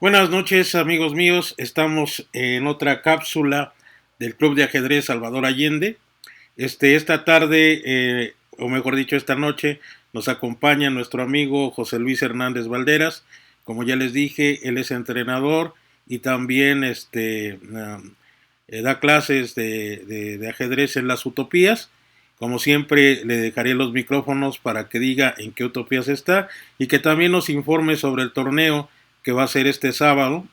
Buenas noches, amigos míos. Estamos en otra cápsula del Club de Ajedrez Salvador Allende. Esta tarde, o mejor dicho, esta noche, nos acompaña nuestro amigo José Luis Hernández Valderas. Como ya les dije, él es entrenador y también da clases de ajedrez en las utopías. Como siempre, le dejaré los micrófonos para que diga en qué utopías está y que también nos informe sobre el torneo que va a ser este sábado,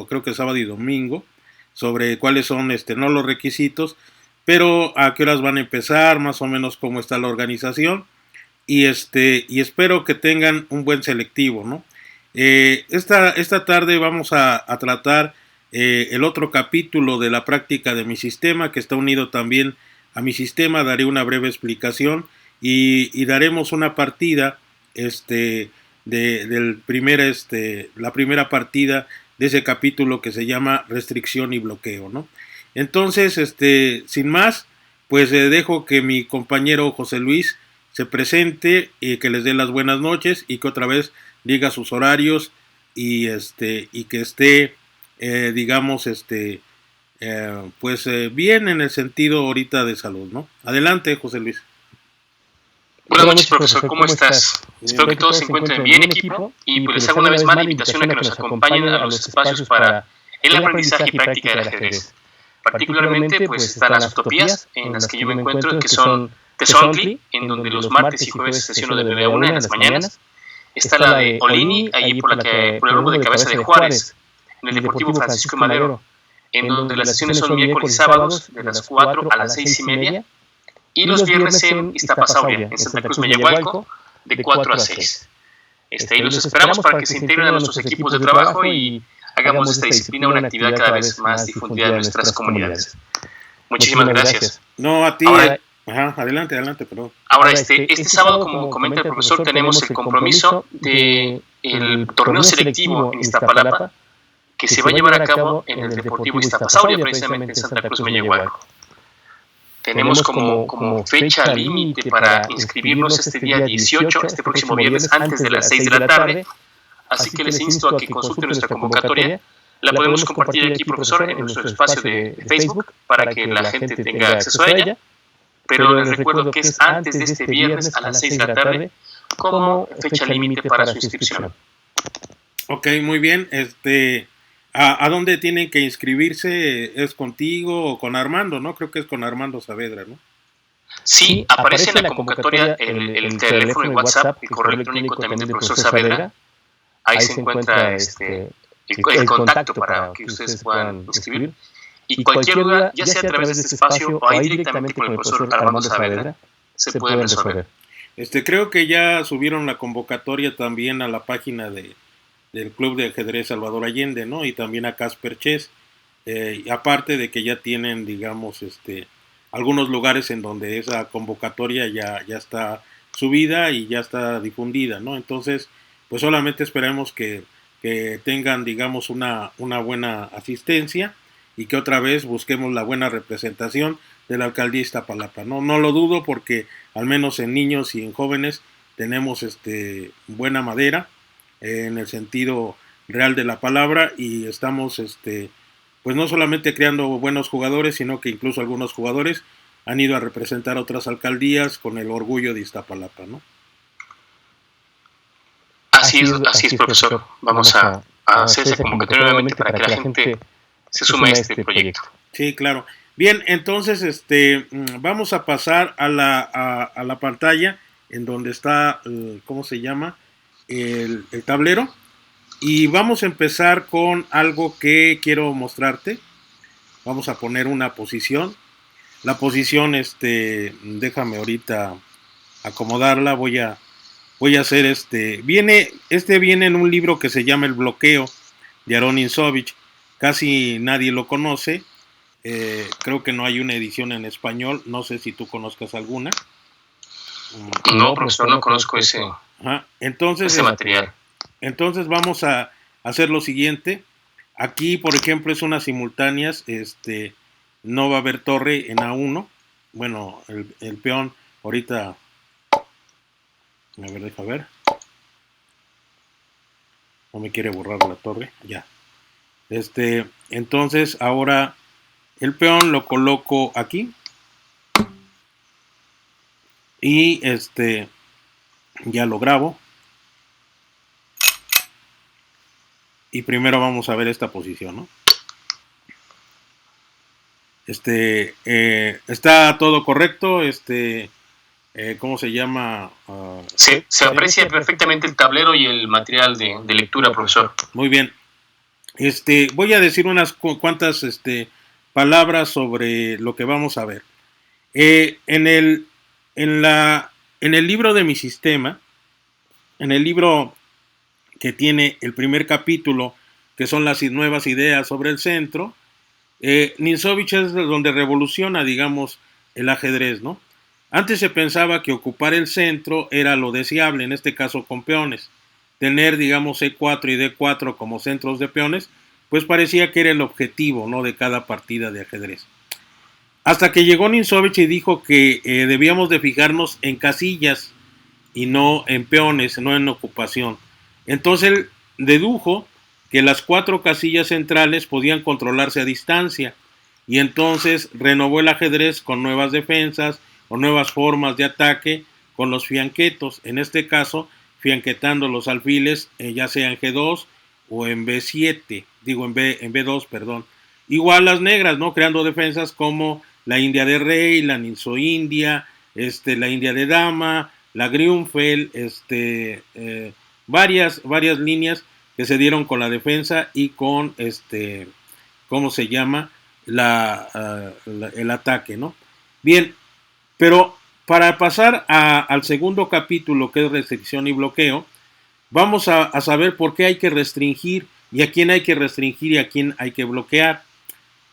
creo que sábado y domingo, sobre cuáles son no los requisitos, pero a qué horas van a empezar, más o menos cómo está la organización, y espero que tengan un buen selectivo, ¿no? Esta tarde vamos a tratar el otro capítulo de la práctica de mi sistema, que está unido también a mi sistema. Daré una breve explicación y daremos una partida la primera partida de ese capítulo que se llama restricción y bloqueo, ¿no? Entonces, sin más, pues dejo que mi compañero José Luis se presente y que les dé las buenas noches y que otra vez diga sus horarios y que esté, digamos, bien en el sentido ahorita de salud, ¿no? Adelante, José Luis. Buenas noches, profesor, ¿cómo estás? Espero que todos se encuentren bien, equipo, y pues les hago una vez más la invitación a que nos acompañen a los espacios para el aprendizaje y práctica del ajedrez. Particularmente, pues están las utopías en las que yo me encuentro, que son Tezontli, en donde los martes y jueves sesiono de 9 a 1 en las mañanas. Está la de Olini, allí por el rumbo de Cabeza de Juárez, en el Deportivo Francisco Madero, en donde las sesiones son miércoles y sábados de las 4 a las 6:30, y los viernes en Iztapasauria, en Santa Cruz Meyahualco, de 4 a 6. Ahí los esperamos para que se integren a nuestros equipos de trabajo y hagamos de esta disciplina una actividad cada vez más difundida en nuestras comunidades. Muchísimas gracias. No, a ti. Ahora, adelante, perdón. Ahora, este sábado, como comenta el profesor, tenemos el compromiso del torneo selectivo en Iztapalapa, que se va a llevar a cabo en el Deportivo Iztapasauria, precisamente en Santa Cruz Meyahualco. Tenemos como fecha límite para inscribirnos este día 18, este próximo viernes, antes de las 6 de la tarde. Así que les insto a que consulten nuestra convocatoria. La podemos compartir aquí, profesor, en nuestro espacio de Facebook para que la gente tenga acceso a ella. Pero les recuerdo que es antes de este viernes a las 6 de la tarde como fecha límite para su inscripción. Ok, muy bien. ¿A dónde tienen que inscribirse? ¿Es contigo o con Armando, no? Creo que es con Armando Saavedra, ¿no? Sí, aparece en la convocatoria el teléfono y WhatsApp, el correo electrónico también del profesor Saavedra. Ahí se encuentra el contacto para que ustedes puedan inscribir. Y cualquier duda, ya sea a través de este espacio o ahí directamente con el profesor Armando Saavedra, se pueden resolver. Creo que ya subieron la convocatoria también a la página del Club de Ajedrez Salvador Allende, ¿no? Y también a Casper Chess. Aparte de que ya tienen, digamos, algunos lugares en donde esa convocatoria ya está subida y ya está difundida, ¿no? Entonces, pues solamente esperemos que tengan, digamos, una buena asistencia y que otra vez busquemos la buena representación de la alcaldía Iztapalapa, ¿no? No lo dudo porque al menos en niños y en jóvenes tenemos buena madera en el sentido real de la palabra y estamos pues no solamente creando buenos jugadores, sino que incluso algunos jugadores han ido a representar otras alcaldías con el orgullo de Iztapalapa, ¿no? Así es, profesor. Vamos a hacer esa convocatoria nuevamente para que la gente se sume a este proyecto. Sí, claro. Bien, entonces vamos a pasar a la pantalla en donde está, ¿cómo se llama? El tablero. Y vamos a empezar con algo que quiero mostrarte. Vamos a poner una posición. La posición, déjame ahorita acomodarla. Voy a hacer viene en un libro que se llama El bloqueo de Aaron Insovich. Casi nadie lo conoce. Creo que no hay una edición en español. No sé si tú conozcas alguna. No, profesor, no conozco ese material. Entonces vamos a hacer lo siguiente. Aquí, por ejemplo, es unas simultáneas. No va a haber torre en A1. Bueno, el peón ahorita. A ver, deja ver. No me quiere borrar la torre, ya. Entonces ahora el peón lo coloco aquí. Y ya lo grabo. Y primero vamos a ver esta posición, ¿no? Está todo correcto. ¿Cómo se llama? Sí, se aprecia perfectamente el tablero y el material de lectura, profesor. Muy bien. Voy a decir unas cuantas palabras sobre lo que vamos a ver. En el libro de mi sistema, en el libro que tiene el primer capítulo, que son las nuevas ideas sobre el centro, Ninzovich es donde revoluciona, digamos, el ajedrez, ¿no? Antes se pensaba que ocupar el centro era lo deseable, en este caso con peones. Tener, digamos, E4 y D4 como centros de peones, pues parecía que era el objetivo, ¿no?, de cada partida de ajedrez. Hasta que llegó Ninzovich y dijo que debíamos de fijarnos en casillas y no en peones, no en ocupación. Entonces él dedujo que las 4 casillas centrales podían controlarse a distancia y entonces renovó el ajedrez con nuevas defensas o nuevas formas de ataque con los fianquetos, en este caso fianquetando los alfiles ya sea en G2 o en B7, digo en B2, perdón. Igual las negras, ¿no?, creando defensas como la India de rey, la Ninzo-India, la India de dama, la Griunfeld, varias líneas que se dieron con la defensa y con ¿cómo se llama? El ataque, ¿no? Bien, pero para pasar al segundo capítulo, que es restricción y bloqueo, vamos a saber por qué hay que restringir y a quién hay que restringir y a quién hay que bloquear.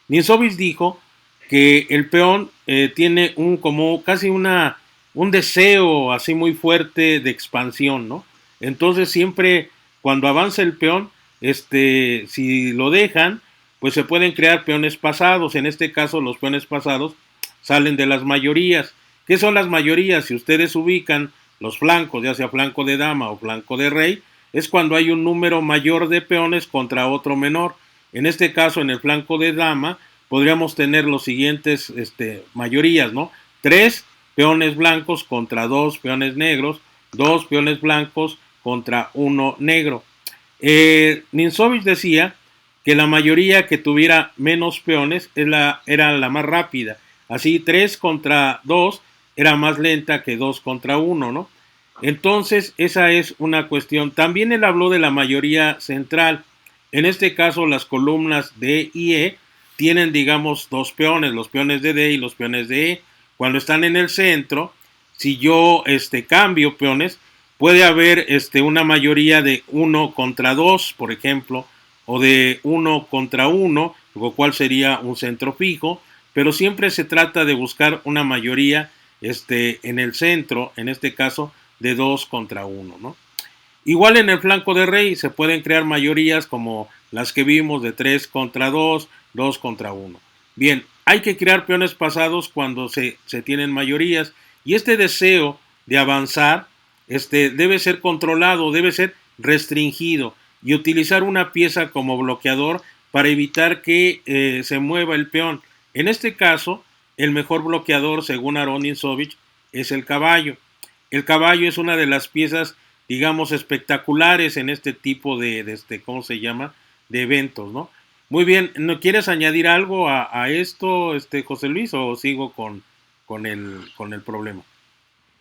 Ninzovich dijo que el peón tiene como casi un deseo así muy fuerte de expansión, ¿no? Entonces siempre cuando avanza el peón, si lo dejan, pues se pueden crear peones pasados. En este caso los peones pasados salen de las mayorías. ¿Qué son las mayorías? Si ustedes ubican los flancos, ya sea flanco de dama o flanco de rey, es cuando hay un número mayor de peones contra otro menor. En este caso, en el flanco de dama, podríamos tener los siguientes mayorías, ¿no? 3 peones blancos contra 2 peones negros, 2 peones blancos contra 1 negro. Ninzovich decía que la mayoría que tuviera menos peones era la más rápida. Así 3 contra 2 era más lenta que 2 contra 1, ¿no? Entonces esa es una cuestión. También él habló de la mayoría central. En este caso las columnas D y E tienen, digamos, 2 peones, los peones de D y los peones de E. Cuando están en el centro, si yo cambio peones, puede haber una mayoría de 1 contra 2, por ejemplo, o de 1 contra 1, lo cual sería un centro fijo, pero siempre se trata de buscar una mayoría en el centro, en este caso de 2 contra 1, ¿no? Igual en el flanco de rey se pueden crear mayorías como las que vimos de 3 contra 2, 2 contra 1. Bien, hay que crear peones pasados cuando se tienen mayorías y este deseo de avanzar debe ser controlado, debe ser restringido y utilizar una pieza como bloqueador para evitar que se mueva el peón. En este caso, el mejor bloqueador, según Aron Ninzovich, es el caballo. El caballo es una de las piezas, digamos, espectaculares en este tipo de ¿cómo se llama?, de eventos, ¿no? Muy bien, ¿no quieres añadir algo a esto, José Luis, o sigo con el problema?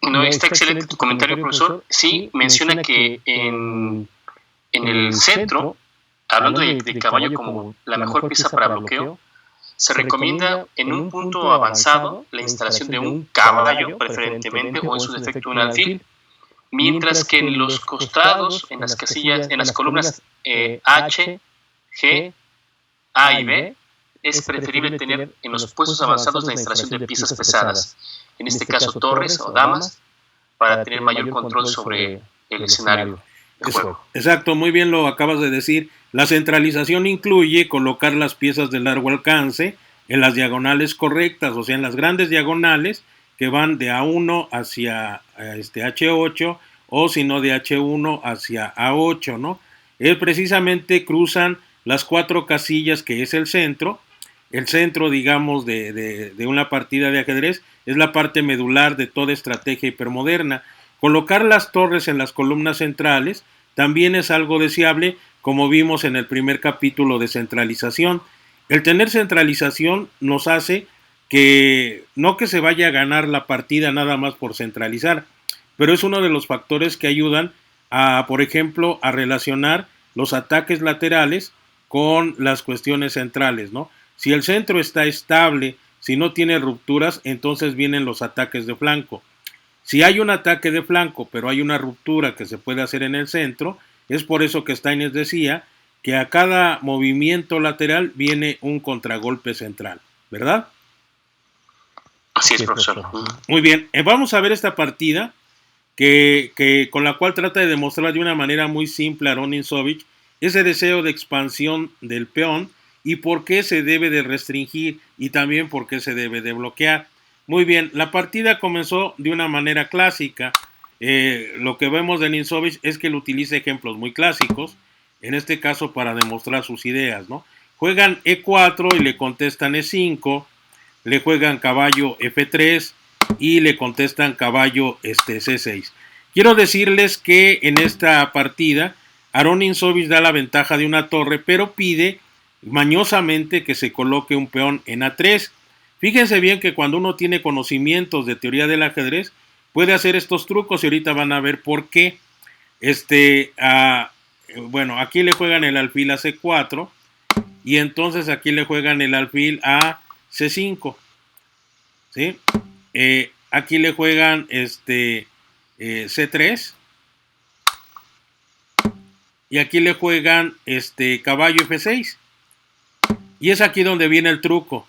No, está excelente tu comentario, profesor. Sí, menciona que en el centro, hablando de caballo como la mejor pieza para bloqueo, se recomienda en un punto avanzado la instalación de un caballo, preferentemente, o en su defecto un alfil, mientras que en los costados, en las casillas, en las columnas H, G, A y B, es preferible tener en los puestos avanzados la instalación de piezas pesadas, en este caso torres o damas, para tener mayor control sobre el escenario de juego. Exacto, muy bien lo acabas de decir. La centralización incluye colocar las piezas de largo alcance en las diagonales correctas, o sea, en las grandes diagonales que van de A1 hacia H8 o si no de H1 hacia A8, ¿no? precisamente cruzan las 4 casillas que es el centro, digamos, de una partida de ajedrez, es la parte medular de toda estrategia hipermoderna. Colocar las torres en las columnas centrales también es algo deseable, como vimos en el primer capítulo de centralización. El tener centralización nos hace que no que se vaya a ganar la partida nada más por centralizar, pero es uno de los factores que ayudan a, por ejemplo, a relacionar los ataques laterales con las cuestiones centrales, ¿no? Si el centro está estable, si no tiene rupturas, entonces vienen los ataques de flanco. Si hay un ataque de flanco, pero hay una ruptura que se puede hacer en el centro, es por eso que Steiner decía que a cada movimiento lateral viene un contragolpe central, ¿verdad? Así es, profesor. Muy bien, vamos a ver esta partida que con la cual trata de demostrar de una manera muy simple a Aron Nimzowitsch ese deseo de expansión del peón y por qué se debe de restringir y también por qué se debe de bloquear. Muy bien, la partida comenzó de una manera clásica. Lo que vemos de Nimzowitsch es que él utiliza ejemplos muy clásicos, en este caso para demostrar sus ideas, ¿no? Juegan E4 y le contestan E5, le juegan caballo F3 y le contestan caballo C6. Quiero decirles que en esta partida Aron Nimzowitsch da la ventaja de una torre, pero pide mañosamente que se coloque un peón en A3. Fíjense bien que cuando uno tiene conocimientos de teoría del ajedrez, puede hacer estos trucos y ahorita van a ver por qué. Bueno, aquí le juegan el alfil a C4 y entonces aquí le juegan el alfil a C5. ¿Sí? Aquí le juegan C3 y aquí le juegan caballo F6. Y es aquí donde viene el truco.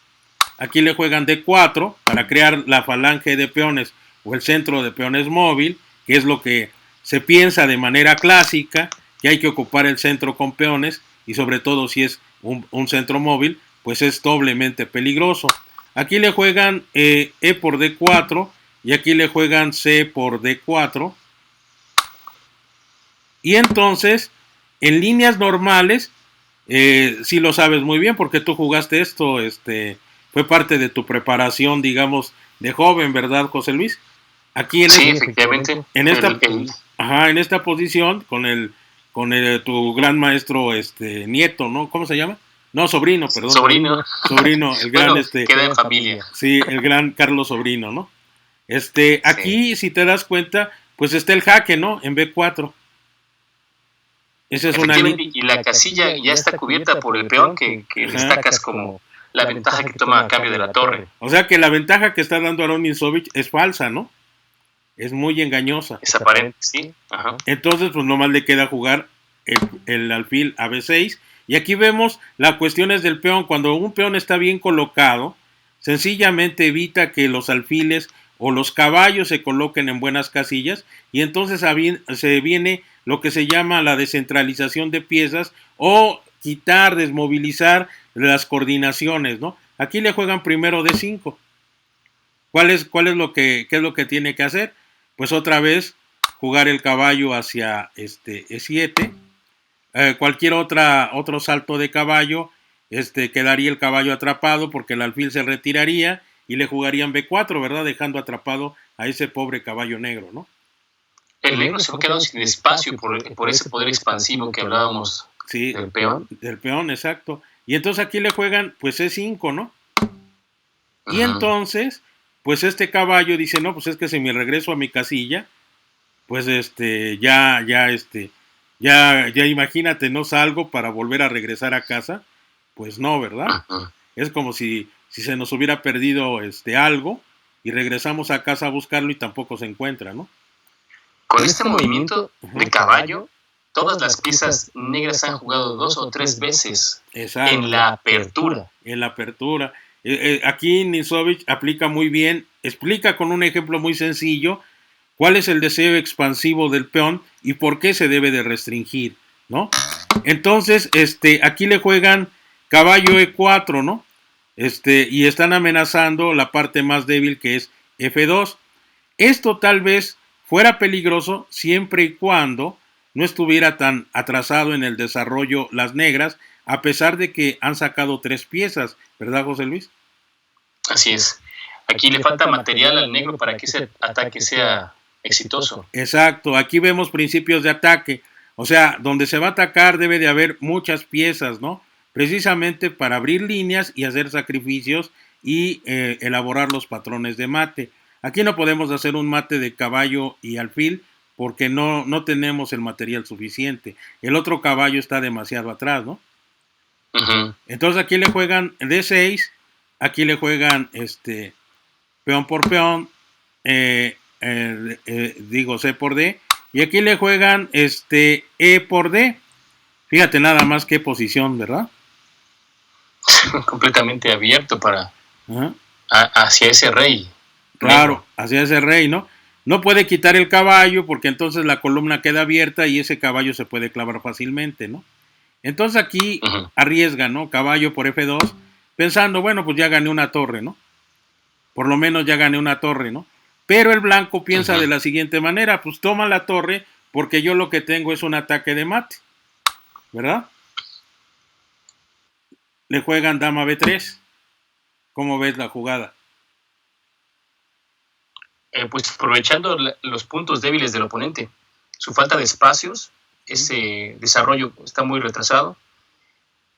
Aquí le juegan D4 para crear la falange de peones o el centro de peones móvil, que es lo que se piensa de manera clásica, que hay que ocupar el centro con peones y sobre todo si es un centro móvil, pues es doblemente peligroso. Aquí le juegan E por D4 y aquí le juegan C por D4. Y entonces, en líneas normales, sí lo sabes muy bien porque tú jugaste esto, fue parte de tu preparación, digamos, de joven, ¿verdad, José Luis? Aquí sí, efectivamente. En esta posición, con tu gran maestro nieto, ¿no? ¿Cómo se llama? No, sobrino, perdón. Sobrino, el gran bueno, queda en familia. Sí, el gran Carlos Sobrino, ¿no? Aquí, sí. Si te das cuenta, pues está el jaque, ¿no? En B4. Esa es una y la casilla ya está cubierta por el peón que destacas como la ventaja que toma a cambio de la torre. O sea que la ventaja que está dando Aron Nimzowitsch es falsa, ¿no? Es muy engañosa. Es aparente, sí. Ajá. Entonces, pues nomás le queda jugar el alfil a B6. Y aquí vemos las cuestiones del peón. Cuando un peón está bien colocado, sencillamente evita que los alfiles o los caballos se coloquen en buenas casillas. Y entonces se viene lo que se llama la descentralización de piezas o quitar, desmovilizar las coordinaciones, ¿no? Aquí le juegan primero D5. ¿Qué es lo que tiene que hacer? Pues otra vez jugar el caballo hacia E7. Cualquier otro salto de caballo, quedaría el caballo atrapado porque el alfil se retiraría y le jugarían B4, ¿verdad? Dejando atrapado a ese pobre caballo negro, ¿no? El negro se va quedando sin espacio por ese poder expansivo que hablábamos. Sí, del peón. Del peón, exacto. Y entonces aquí le juegan, pues E5, ¿no? Y entonces, pues este caballo dice, no, pues es que si me regreso a mi casilla, pues ya imagínate, no salgo para volver a regresar a casa, pues no, ¿verdad? Es como si se nos hubiera perdido algo y regresamos a casa a buscarlo y tampoco se encuentra, ¿no? Con este movimiento de caballo, todas las piezas negras han jugado 2 o 3 veces. Exacto. En la apertura. En la apertura. Aquí Nimzowitsch aplica muy bien, explica con un ejemplo muy sencillo cuál es el deseo expansivo del peón y por qué se debe de restringir, ¿no? Entonces, aquí le juegan caballo E4, ¿no? Y están amenazando la parte más débil que es F2. Esto tal vez fuera peligroso siempre y cuando no estuviera tan atrasado en el desarrollo las negras, a pesar de que han sacado 3 piezas, ¿verdad, José Luis? Así es. Aquí le falta material al negro para que ese ataque sea exitoso. Exacto, aquí vemos principios de ataque, o sea, donde se va a atacar debe de haber muchas piezas, ¿no? Precisamente para abrir líneas y hacer sacrificios y elaborar los patrones de mate. Aquí no podemos hacer un mate de caballo y alfil porque no tenemos el material suficiente. El otro caballo está demasiado atrás, ¿no? Uh-huh. Entonces aquí le juegan D6, aquí le juegan peón por peón, digo C por D, y aquí le juegan E por D. Fíjate nada más qué posición, ¿verdad? Completamente abierto para hacia ese rey. Claro, hacia ese rey, ¿no? No puede quitar el caballo porque entonces la columna queda abierta y ese caballo se puede clavar fácilmente, ¿no? Entonces aquí arriesga, ¿no? Caballo por F2, pensando, bueno, pues ya gané una torre, ¿no? Por lo menos ya gané una torre, ¿no? Pero el blanco piensa de la siguiente manera, pues toma la torre porque yo lo que tengo es un ataque de mate, ¿verdad? Le juegan dama B3. ¿Cómo ves la jugada? Pues aprovechando los puntos débiles del oponente, su falta de espacios, ese desarrollo está muy retrasado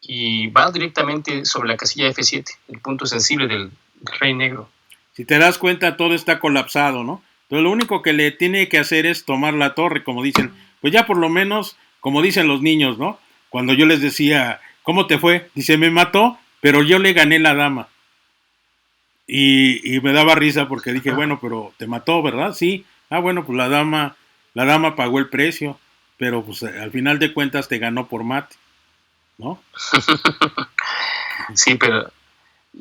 y va directamente sobre la casilla F7, el punto sensible del rey negro. Si te das cuenta, todo está colapsado, ¿no? Entonces lo único que le tiene que hacer es tomar la torre, como dicen, pues ya por lo menos, como dicen los niños, ¿no? Cuando yo les decía, ¿cómo te fue? Dice, me mató, pero yo le gané la dama. Y me daba risa porque dije, bueno, pero te mató, ¿verdad? Sí. Ah, bueno, pues la dama pagó el precio, pero pues al final de cuentas te ganó por mate, ¿no? Sí, pero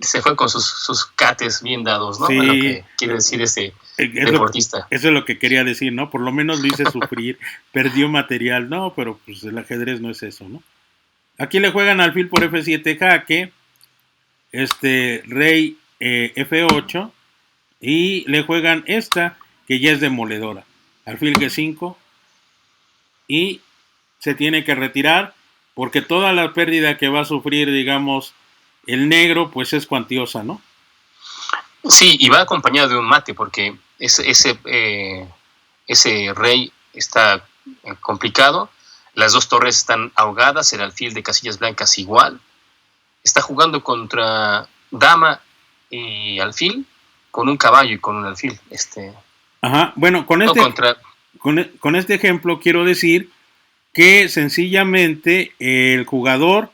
se fue con sus cates bien dados, ¿no? Sí. Lo que quiere decir deportista. Eso es lo que quería decir, ¿no? Por lo menos lo hice sufrir, perdió material, no, pero pues el ajedrez no es eso, ¿no? Aquí le juegan alfil por F7 jaque, rey F8 y le juegan esta que ya es demoledora, alfil G5 y se tiene que retirar porque toda la pérdida que va a sufrir, digamos, el negro, pues es cuantiosa, ¿no? Sí, y va acompañado de un mate porque ese rey está complicado, las dos torres están ahogadas, el alfil de casillas blancas igual, está jugando contra dama y alfil con un caballo y con un alfil. Ajá, bueno, con este ejemplo quiero decir que sencillamente el jugador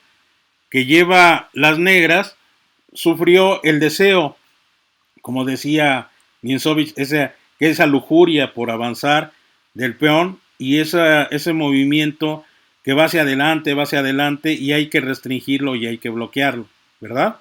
que lleva las negras sufrió el deseo, como decía Niensovich, esa lujuria por avanzar del peón y ese movimiento que va hacia adelante y hay que restringirlo y hay que bloquearlo, ¿verdad?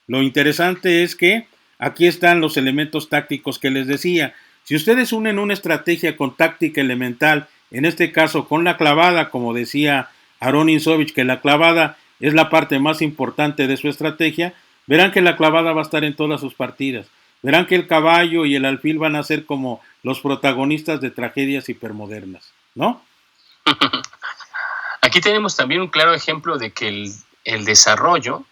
Lo interesante es que aquí están los elementos tácticos que les decía. Si ustedes unen una estrategia con táctica elemental, en este caso con la clavada, como decía Aaron Niensovich, que la clavada es la parte más importante de su estrategia, verán que la clavada va a estar en todas sus partidas. Verán que el caballo y el alfil van a ser como los protagonistas de tragedias hipermodernas, ¿no? Aquí tenemos también un claro ejemplo de que el desarrollo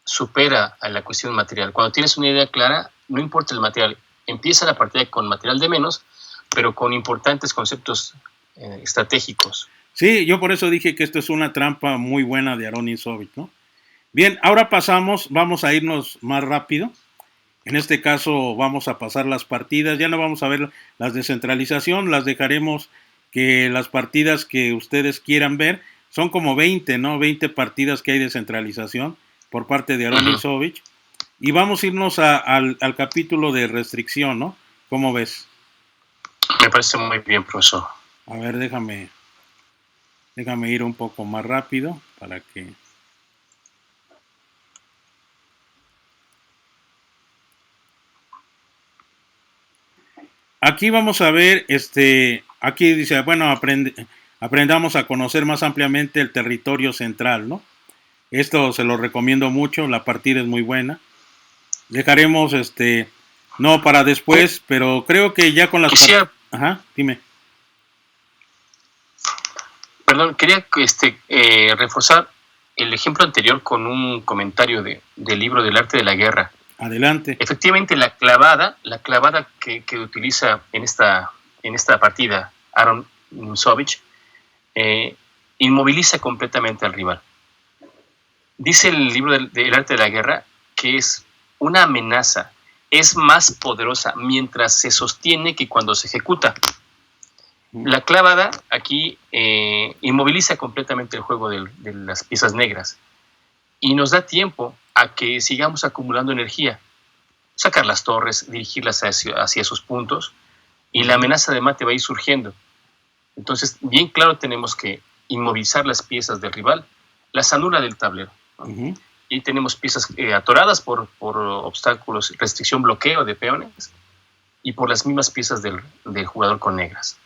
supera a la cuestión material. Cuando tienes una idea clara, no importa el material. Empieza la partida con material de menos, pero con importantes conceptos estratégicos. Sí, yo por eso dije que esto es una trampa muy buena de Aaron Niensovich, ¿no? Bien, ahora vamos a irnos más rápido. En este caso vamos a pasar las partidas, ya no vamos a ver las de centralización, las dejaremos que las partidas que ustedes quieran ver, son como 20, ¿no? 20 partidas que hay de centralización por parte de Aaron Niensovich. Y vamos a irnos al capítulo de restricción, ¿no? ¿Cómo ves? Me parece muy bien, profesor. A ver, déjame ir un poco más rápido para que... Aquí vamos a ver, aquí dice, bueno, aprendamos a conocer más ampliamente el territorio central, ¿no? Esto se lo recomiendo mucho, la partida es muy buena. Dejaremos, no para después, pero creo que ya con las... Quisiera... Ajá, dime. Perdón, quería reforzar el ejemplo anterior con un comentario del libro del arte de la guerra. Adelante. Efectivamente, la clavada que utiliza en esta partida Aaron Nimzowitsch inmoviliza completamente al rival. Dice el libro del arte de la guerra que es una amenaza, es más poderosa mientras se sostiene que cuando se ejecuta. La clavada aquí inmoviliza completamente el juego de las piezas negras y nos da tiempo a que sigamos acumulando energía, sacar las torres, dirigirlas hacia sus puntos, y la amenaza de mate va a ir surgiendo. Entonces, bien claro, tenemos que inmovilizar las piezas del rival, las anula del tablero, ¿no? Y tenemos piezas atoradas por obstáculos, restricción, bloqueo de peones, y por las mismas piezas del jugador con negras.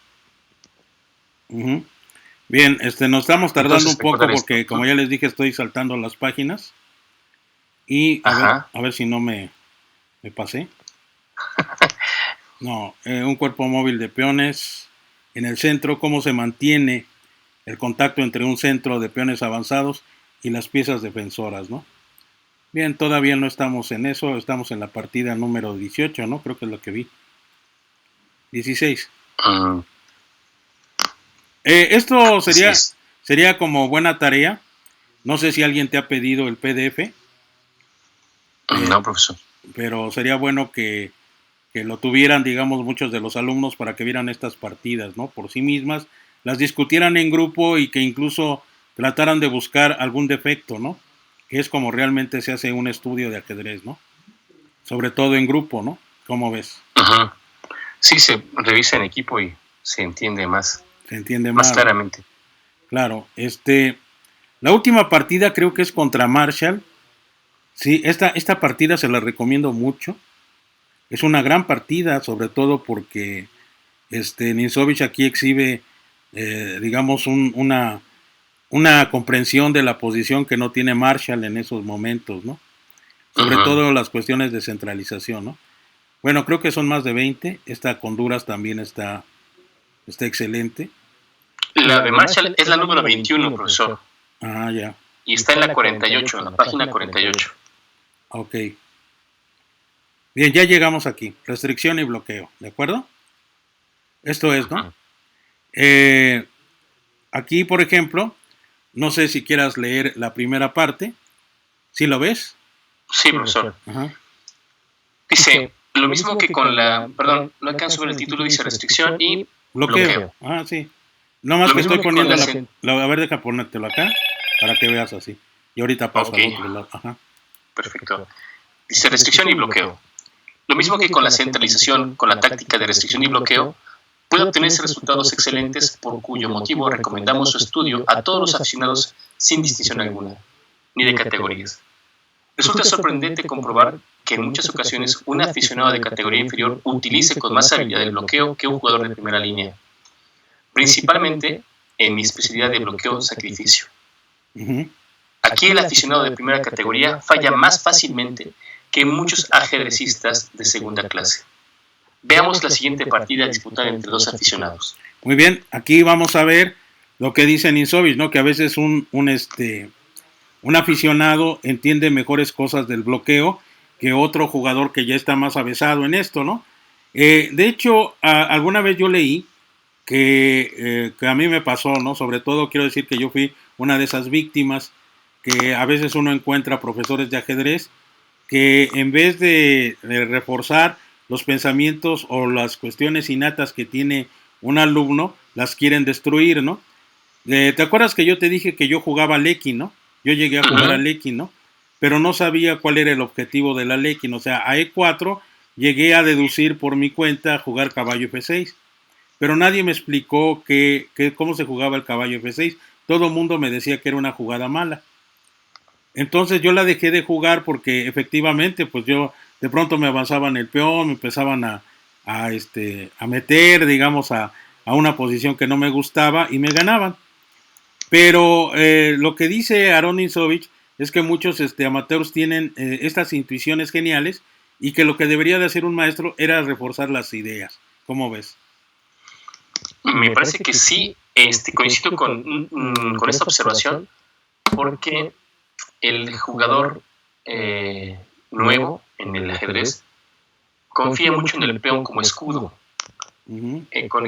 Bien, nos estamos tardando un poco porque, como ya les dije, estoy saltando las páginas. Y a ver si no me pasé. No, un cuerpo móvil de peones en el centro. ¿Cómo se mantiene el contacto entre un centro de peones avanzados y las piezas defensoras, ¿no? Bien, todavía no estamos en eso. Estamos en la partida número 18, ¿no? Creo que es lo que vi. 16. Esto sería como buena tarea. No sé si alguien te ha pedido el PDF. No, profesor. Pero sería bueno que lo tuvieran, digamos, muchos de los alumnos para que vieran estas partidas, ¿no? Por sí mismas, las discutieran en grupo y que incluso trataran de buscar algún defecto, ¿no? Que es como realmente se hace un estudio de ajedrez, ¿no? Sobre todo en grupo, ¿no? ¿Cómo ves? Sí, se revisa en equipo y se entiende más. Se entiende más claramente. Claro, la última partida creo que es contra Marshall. Sí, esta partida se la recomiendo mucho. Es una gran partida, sobre todo porque Nimzowitsch aquí exhibe, digamos, una comprensión de la posición que no tiene Marshall en esos momentos, ¿no? Sobre todo las cuestiones de centralización, ¿no? Bueno, creo que son más de 20. Esta con Duras también está excelente. La de Marshall es la número 21, profesor. Ah, ya. Y está en la 48, en la página 48. Ok. Bien, ya llegamos aquí. Restricción y bloqueo, ¿de acuerdo? Esto es, ¿no? Aquí, por ejemplo, no sé si quieras leer la primera parte. ¿Sí lo ves? Sí, profesor. Dice, lo mismo que con la... Perdón, no alcanzo a ver el título, dice restricción y bloqueo. Ah, sí. No más que estoy poniendo a ver, deja ponértelo acá para que veas así. Y ahorita paso al otro lado. Perfecto. Dice restricción y bloqueo. Lo mismo que con la centralización, con la táctica de restricción y bloqueo, puede obtenerse resultados excelentes por cuyo motivo recomendamos su estudio a todos los aficionados sin distinción alguna, ni de categorías. Resulta sorprendente comprobar que en muchas ocasiones un aficionado de categoría inferior utilice con más habilidad el bloqueo que un jugador de primera línea, principalmente en mi especialidad de bloqueo-sacrificio. Aquí el aficionado de primera categoría falla más fácilmente que muchos ajedrecistas de segunda clase. Veamos la siguiente partida disputada entre dos aficionados. Muy bien, aquí vamos a ver lo que dice Nimzowitsch, ¿no? Que a veces un aficionado entiende mejores cosas del bloqueo que otro jugador que ya está más avesado en esto, ¿no? De hecho, alguna vez yo leí que a mí me pasó, ¿no? Sobre todo quiero decir que yo fui una de esas víctimas que a veces uno encuentra profesores de ajedrez que en vez de reforzar los pensamientos o las cuestiones innatas que tiene un alumno, las quieren destruir, ¿no? ¿Te acuerdas que yo te dije que yo jugaba Lecky, ¿no? Yo llegué a jugar a Lecky, ¿no? Pero no sabía cuál era el objetivo de la Lecky, o sea, a E4 llegué a deducir por mi cuenta jugar caballo F6, pero nadie me explicó cómo se jugaba el caballo F6, todo el mundo me decía que era una jugada mala. Entonces yo la dejé de jugar porque efectivamente, pues yo de pronto me avanzaban el peón, me empezaban a meter, digamos, a una posición que no me gustaba y me ganaban. Pero lo que dice Aaron Nimzowitsch es que muchos amateurs tienen estas intuiciones geniales y que lo que debería de hacer un maestro era reforzar las ideas. ¿Cómo ves? Me parece que sí, Coincido con esta observación porque el jugador nuevo en el ajedrez confía mucho en el peón como escudo.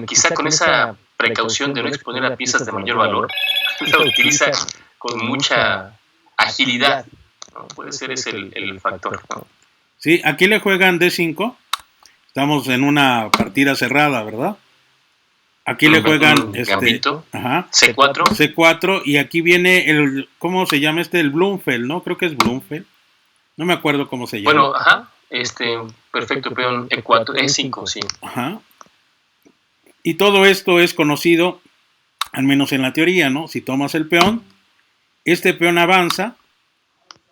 Quizá con esa precaución de no exponer a piezas de mayor valor, lo utiliza con mucha agilidad, ¿no? Puede ser ese el factor, ¿no? Sí, aquí le juegan D5. Estamos en una partida cerrada, ¿verdad? Aquí le juegan Gambito, ajá, C4. C4 y aquí viene el, ¿cómo se llama este? El Blumfeld, ¿no? Creo que es Blumfeld. No me acuerdo cómo se llama. Bueno, ajá, perfecto peón E4, E5, sí. Ajá. Y todo esto es conocido, al menos en la teoría, ¿no? Si tomas el peón, este peón avanza,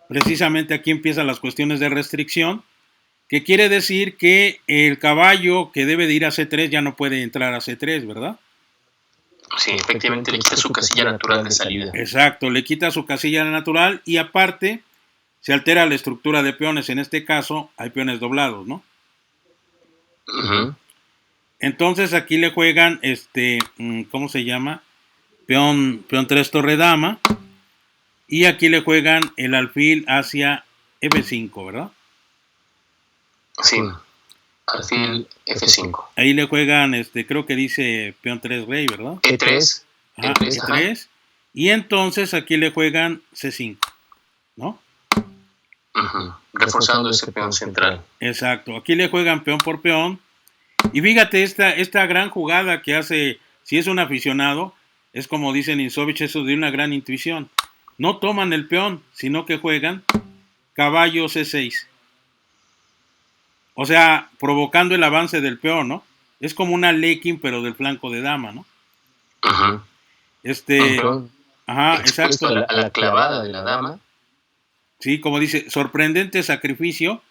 precisamente aquí empiezan las cuestiones de restricción, que quiere decir que el caballo que debe de ir a C3 ya no puede entrar a C3, ¿verdad? Sí, efectivamente le quita su casilla natural de salida. Exacto, le quita su casilla natural y aparte se altera la estructura de peones. En este caso hay peones doblados, ¿no? Uh-huh. Entonces aquí le juegan, ¿cómo se llama? Peón 3 torre dama. Y aquí le juegan el alfil hacia F5, ¿verdad? Sí, alfil F5. Ahí le juegan, creo que dice peón 3 rey, ¿verdad? E3. Ajá, E3. Y entonces aquí le juegan C5, ¿no? Uh-huh. Reforzando ese peón central. Exacto, aquí le juegan peón por peón. Y fíjate, esta gran jugada que hace, si es un aficionado, es como dice Ninzovich, eso de una gran intuición. No toman el peón, sino que juegan caballo C6. O sea, provocando el avance del peón, ¿no? Es como una Lekin, pero del flanco de dama, ¿no? Uh-huh. Ajá, exacto. A la clavada de la dama. Sí, como dice, sorprendente sacrificio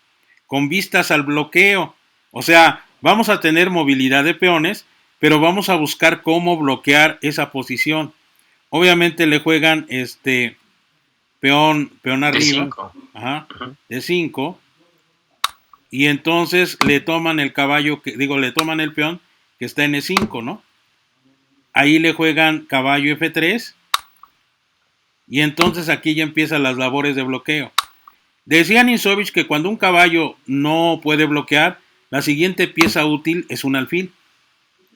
con vistas al bloqueo. O sea, vamos a tener movilidad de peones, pero vamos a buscar cómo bloquear esa posición. Obviamente le juegan peón arriba, D5. Ajá, D5, y entonces le toman el caballo, le toman el peón que está en E5, ¿no? Ahí le juegan caballo F3, y entonces aquí ya empiezan las labores de bloqueo. Decía Ninzovich que cuando un caballo no puede bloquear, la siguiente pieza útil es un alfil,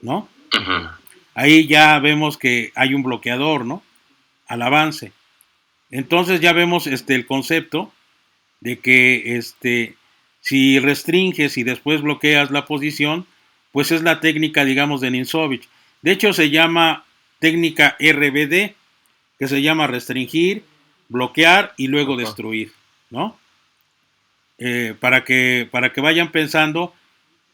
¿no? Uh-huh. Ahí ya vemos que hay un bloqueador, ¿no? Al avance. Entonces ya vemos el concepto de que si restringes y después bloqueas la posición, pues es la técnica, digamos, de Ninzovich. De hecho se llama técnica RBD, que se llama restringir, bloquear y luego destruir, ¿no? Para que vayan pensando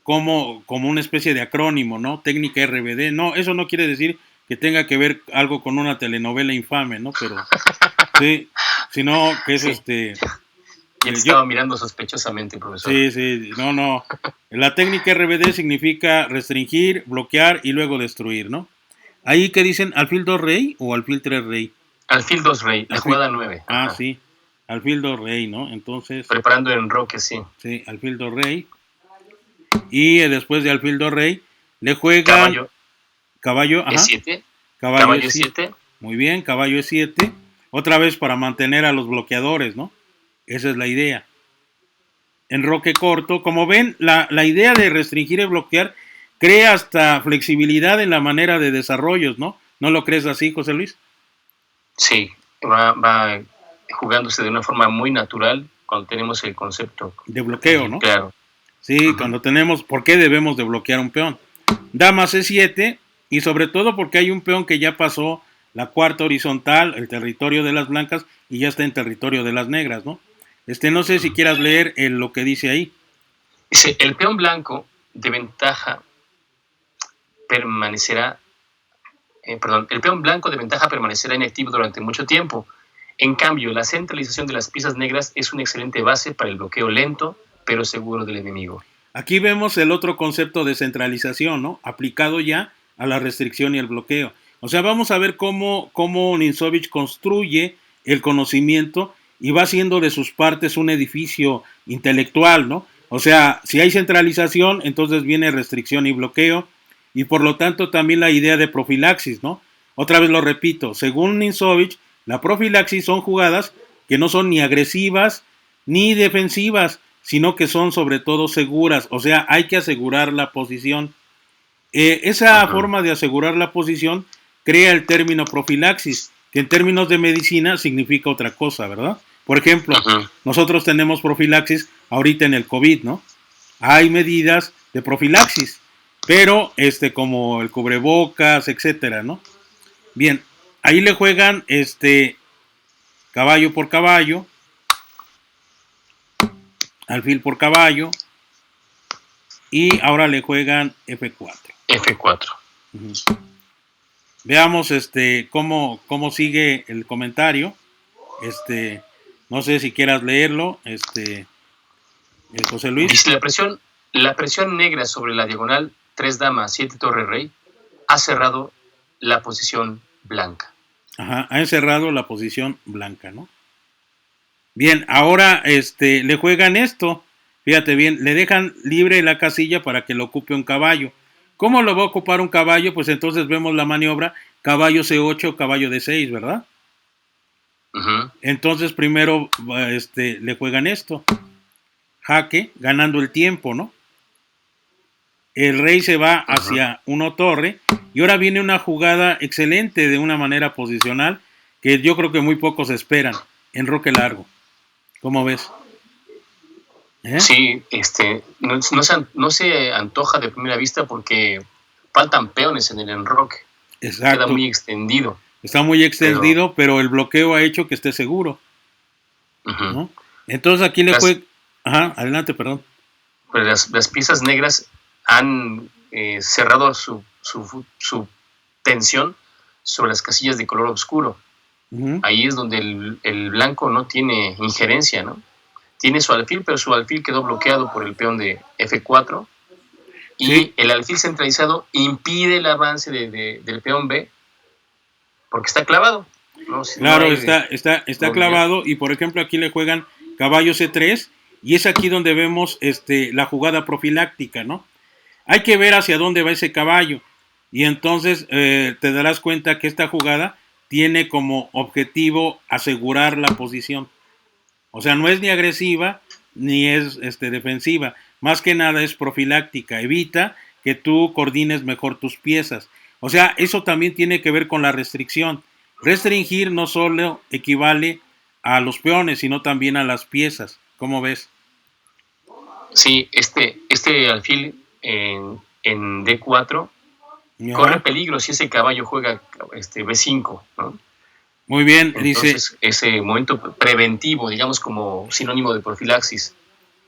como una especie de acrónimo, ¿no? Técnica RBD. No, eso no quiere decir que tenga que ver algo con una telenovela infame, ¿no? Pero sí, sino que es Ya te estaba mirando sospechosamente, profesor. Sí, no. La técnica RBD significa restringir, bloquear y luego destruir, ¿no? Ahí que dicen, ¿alfil 2 rey o alfil 3 rey? Alfil 2 rey, la jugada 9. Ah, sí, alfil 2 rey, ¿no? Entonces... Preparando el enroque, sí. Sí, alfil 2 rey. Y después de alfil 2 rey, le juegan... Caballo, ajá. E7. Caballo E7. Muy bien, caballo E7. Otra vez para mantener a los bloqueadores, ¿no? Esa es la idea. Enroque corto. Como ven, la idea de restringir y bloquear crea hasta flexibilidad en la manera de desarrollos, ¿no? ¿No lo crees así, José Luis? Sí, va jugándose de una forma muy natural cuando tenemos el concepto de bloqueo, ¿no? Claro. Sí, cuando tenemos, ¿por qué debemos de bloquear un peón? Dama C7, y sobre todo porque hay un peón que ya pasó la cuarta horizontal, el territorio de las blancas, y ya está en territorio de las negras, ¿no? No sé si quieras leer lo que dice ahí. Dice, el peón blanco de ventaja permanecerá inactivo durante mucho tiempo. En cambio, la centralización de las piezas negras es una excelente base para el bloqueo lento, pero seguro del enemigo. Aquí vemos el otro concepto de centralización, ¿no? Aplicado ya a la restricción y el bloqueo. O sea, vamos a ver cómo Ninzovich construye el conocimiento y va haciendo de sus partes un edificio intelectual, ¿no? O sea, si hay centralización, entonces viene restricción y bloqueo, y por lo tanto también la idea de profilaxis, ¿no? otra vez lo repito, según Ninzovich, la profilaxis son jugadas que no son ni agresivas ni defensivas, sino que son sobre todo seguras, o sea, hay que asegurar la posición. Esa forma de asegurar la posición crea el término profilaxis, que en términos de medicina significa otra cosa, ¿verdad? Por ejemplo, nosotros tenemos profilaxis ahorita en el COVID, ¿no? Hay medidas de profilaxis, pero como el cubrebocas, etcétera, ¿no? Bien, ahí le juegan caballo por caballo, alfil por caballo, y ahora le juegan F4. F4. Veamos cómo sigue el comentario. No sé si quieras leerlo, José Luis. Dice, la presión negra sobre la diagonal 3 dama, 7 torre rey ha cerrado la posición blanca. Ajá, ha encerrado la posición blanca, ¿no? Bien, ahora le juegan esto. Fíjate bien, le dejan libre la casilla para que lo ocupe un caballo. ¿Cómo lo va a ocupar un caballo? Pues entonces vemos la maniobra caballo C8, caballo D6, ¿verdad? Entonces primero le juegan esto. Jaque, ganando el tiempo, ¿no? El rey se va hacia 1 torre y ahora viene una jugada excelente de una manera posicional que yo creo que muy pocos esperan. Enroque largo. ¿Cómo ves? Sí, no se antoja de primera vista porque faltan peones en el enroque. Exacto. Queda muy extendido. Está muy extendido, pero el bloqueo ha hecho que esté seguro. ¿No? Entonces aquí le fue... Ajá, adelante, perdón. Pues las piezas negras han cerrado su tensión sobre las casillas de color oscuro. Ahí es donde el blanco no tiene injerencia, ¿no? Tiene su alfil, pero su alfil quedó bloqueado por el peón de F4 y el alfil centralizado impide el avance del peón B porque está clavado, ¿no? Claro, no está clavado y por ejemplo aquí le juegan caballo C3 y es aquí donde vemos la jugada profiláctica, ¿no? Hay que ver hacia dónde va ese caballo y entonces te darás cuenta que esta jugada tiene como objetivo asegurar la posición. O sea, no es ni agresiva ni es defensiva. Más que nada es profiláctica. Evita que tú coordines mejor tus piezas. O sea, eso también tiene que ver con la restricción. Restringir no solo equivale a los peones, sino también a las piezas. ¿Cómo ves? Sí, este alfil en D4 corre peligro si ese caballo juega B5, ¿no? Muy bien, entonces, ese momento preventivo, digamos como sinónimo de profilaxis.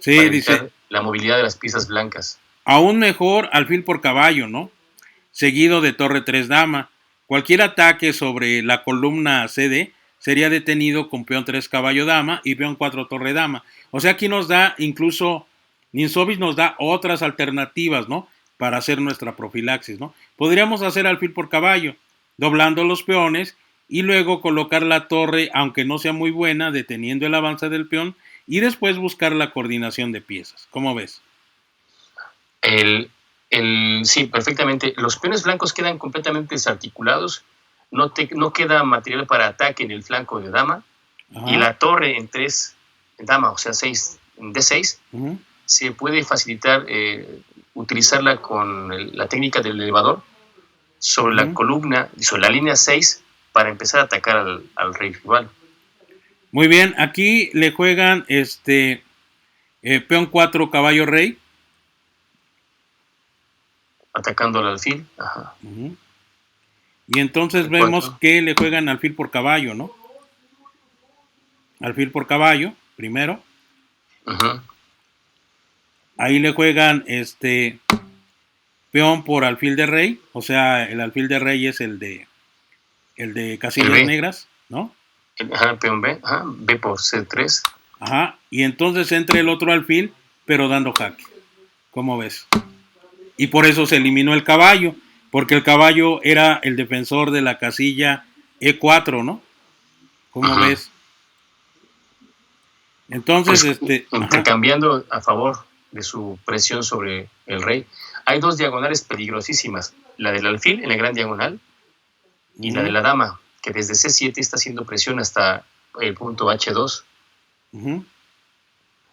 Sí, dice la movilidad de las piezas blancas. Aún mejor alfil por caballo, ¿no? Seguido de torre 3 dama. Cualquier ataque sobre la columna CD sería detenido con peón 3 caballo dama y peón 4 torre dama. O sea, aquí nos da incluso, Ninzovich nos da otras alternativas, ¿no? Para hacer nuestra profilaxis, ¿no? Podríamos hacer alfil por caballo, doblando los peones y luego colocar la torre, aunque no sea muy buena, deteniendo el avance del peón y después buscar la coordinación de piezas. ¿Cómo ves? Sí, perfectamente. Los peones blancos quedan completamente desarticulados, no queda material para ataque en el flanco de dama. Ajá. Y la torre en 3 dama, o sea, 6 en D6, se puede facilitar utilizarla con la técnica del elevador sobre la columna, sobre la línea 6, para empezar a atacar al rey rival. Muy bien, aquí le juegan peón 4 caballo rey. Atacando al alfil. Ajá. Y entonces vemos que le juegan alfil por caballo, ¿no? Alfil por caballo, primero. Ahí le juegan peón por alfil de rey, o sea, el alfil de rey es el de casillas negras, ¿no? Ajá, peón B, ajá, B por C3. Ajá, y entonces entra el otro alfil, pero dando jaque. ¿Cómo ves? Y por eso se eliminó el caballo, porque el caballo era el defensor de la casilla E4, ¿no? ¿Cómo ves? Entonces, pues, intercambiando a favor de su presión sobre el rey, hay dos diagonales peligrosísimas. La del alfil en la gran diagonal y la de la dama, que desde C7 está haciendo presión hasta el punto H2.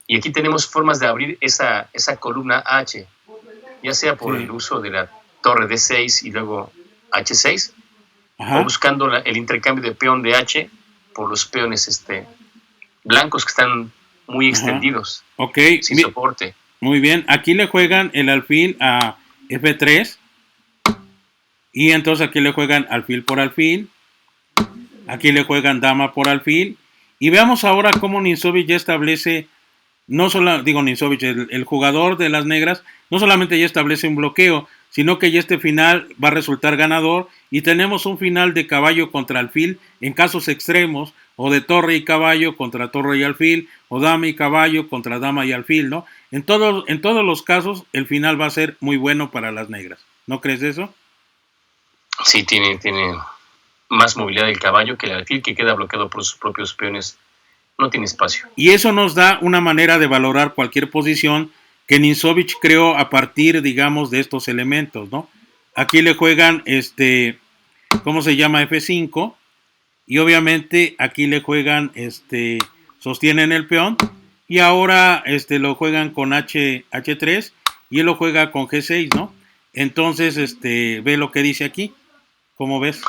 Y aquí tenemos formas de abrir esa columna H, ya sea por el uso de la torre D6 y luego H6, o buscando el intercambio de peón de H por los peones blancos que están muy extendidos, sin soporte. Muy bien, aquí le juegan el alfil a F3, y entonces aquí le juegan alfil por alfil, aquí le juegan dama por alfil, y veamos ahora cómo Ninsovic ya establece, el jugador de las negras, no solamente ya establece un bloqueo, sino que ya este final va a resultar ganador, y tenemos un final de caballo contra alfil en casos extremos, o de torre y caballo contra torre y alfil, o dama y caballo contra dama y alfil, ¿no? En todos los casos, el final va a ser muy bueno para las negras. ¿No crees eso? Sí, tiene más movilidad el caballo que el alfil, que queda bloqueado por sus propios peones. No tiene espacio. Y eso nos da una manera de valorar cualquier posición que Ninsovic creó a partir, digamos, de estos elementos, ¿no? Aquí le juegan, ¿cómo se llama? F5. Y obviamente aquí le juegan, sostienen el peón, y ahora lo juegan con H3, y él lo juega con G6, ¿no? Entonces, ve lo que dice aquí. ¿Cómo ves?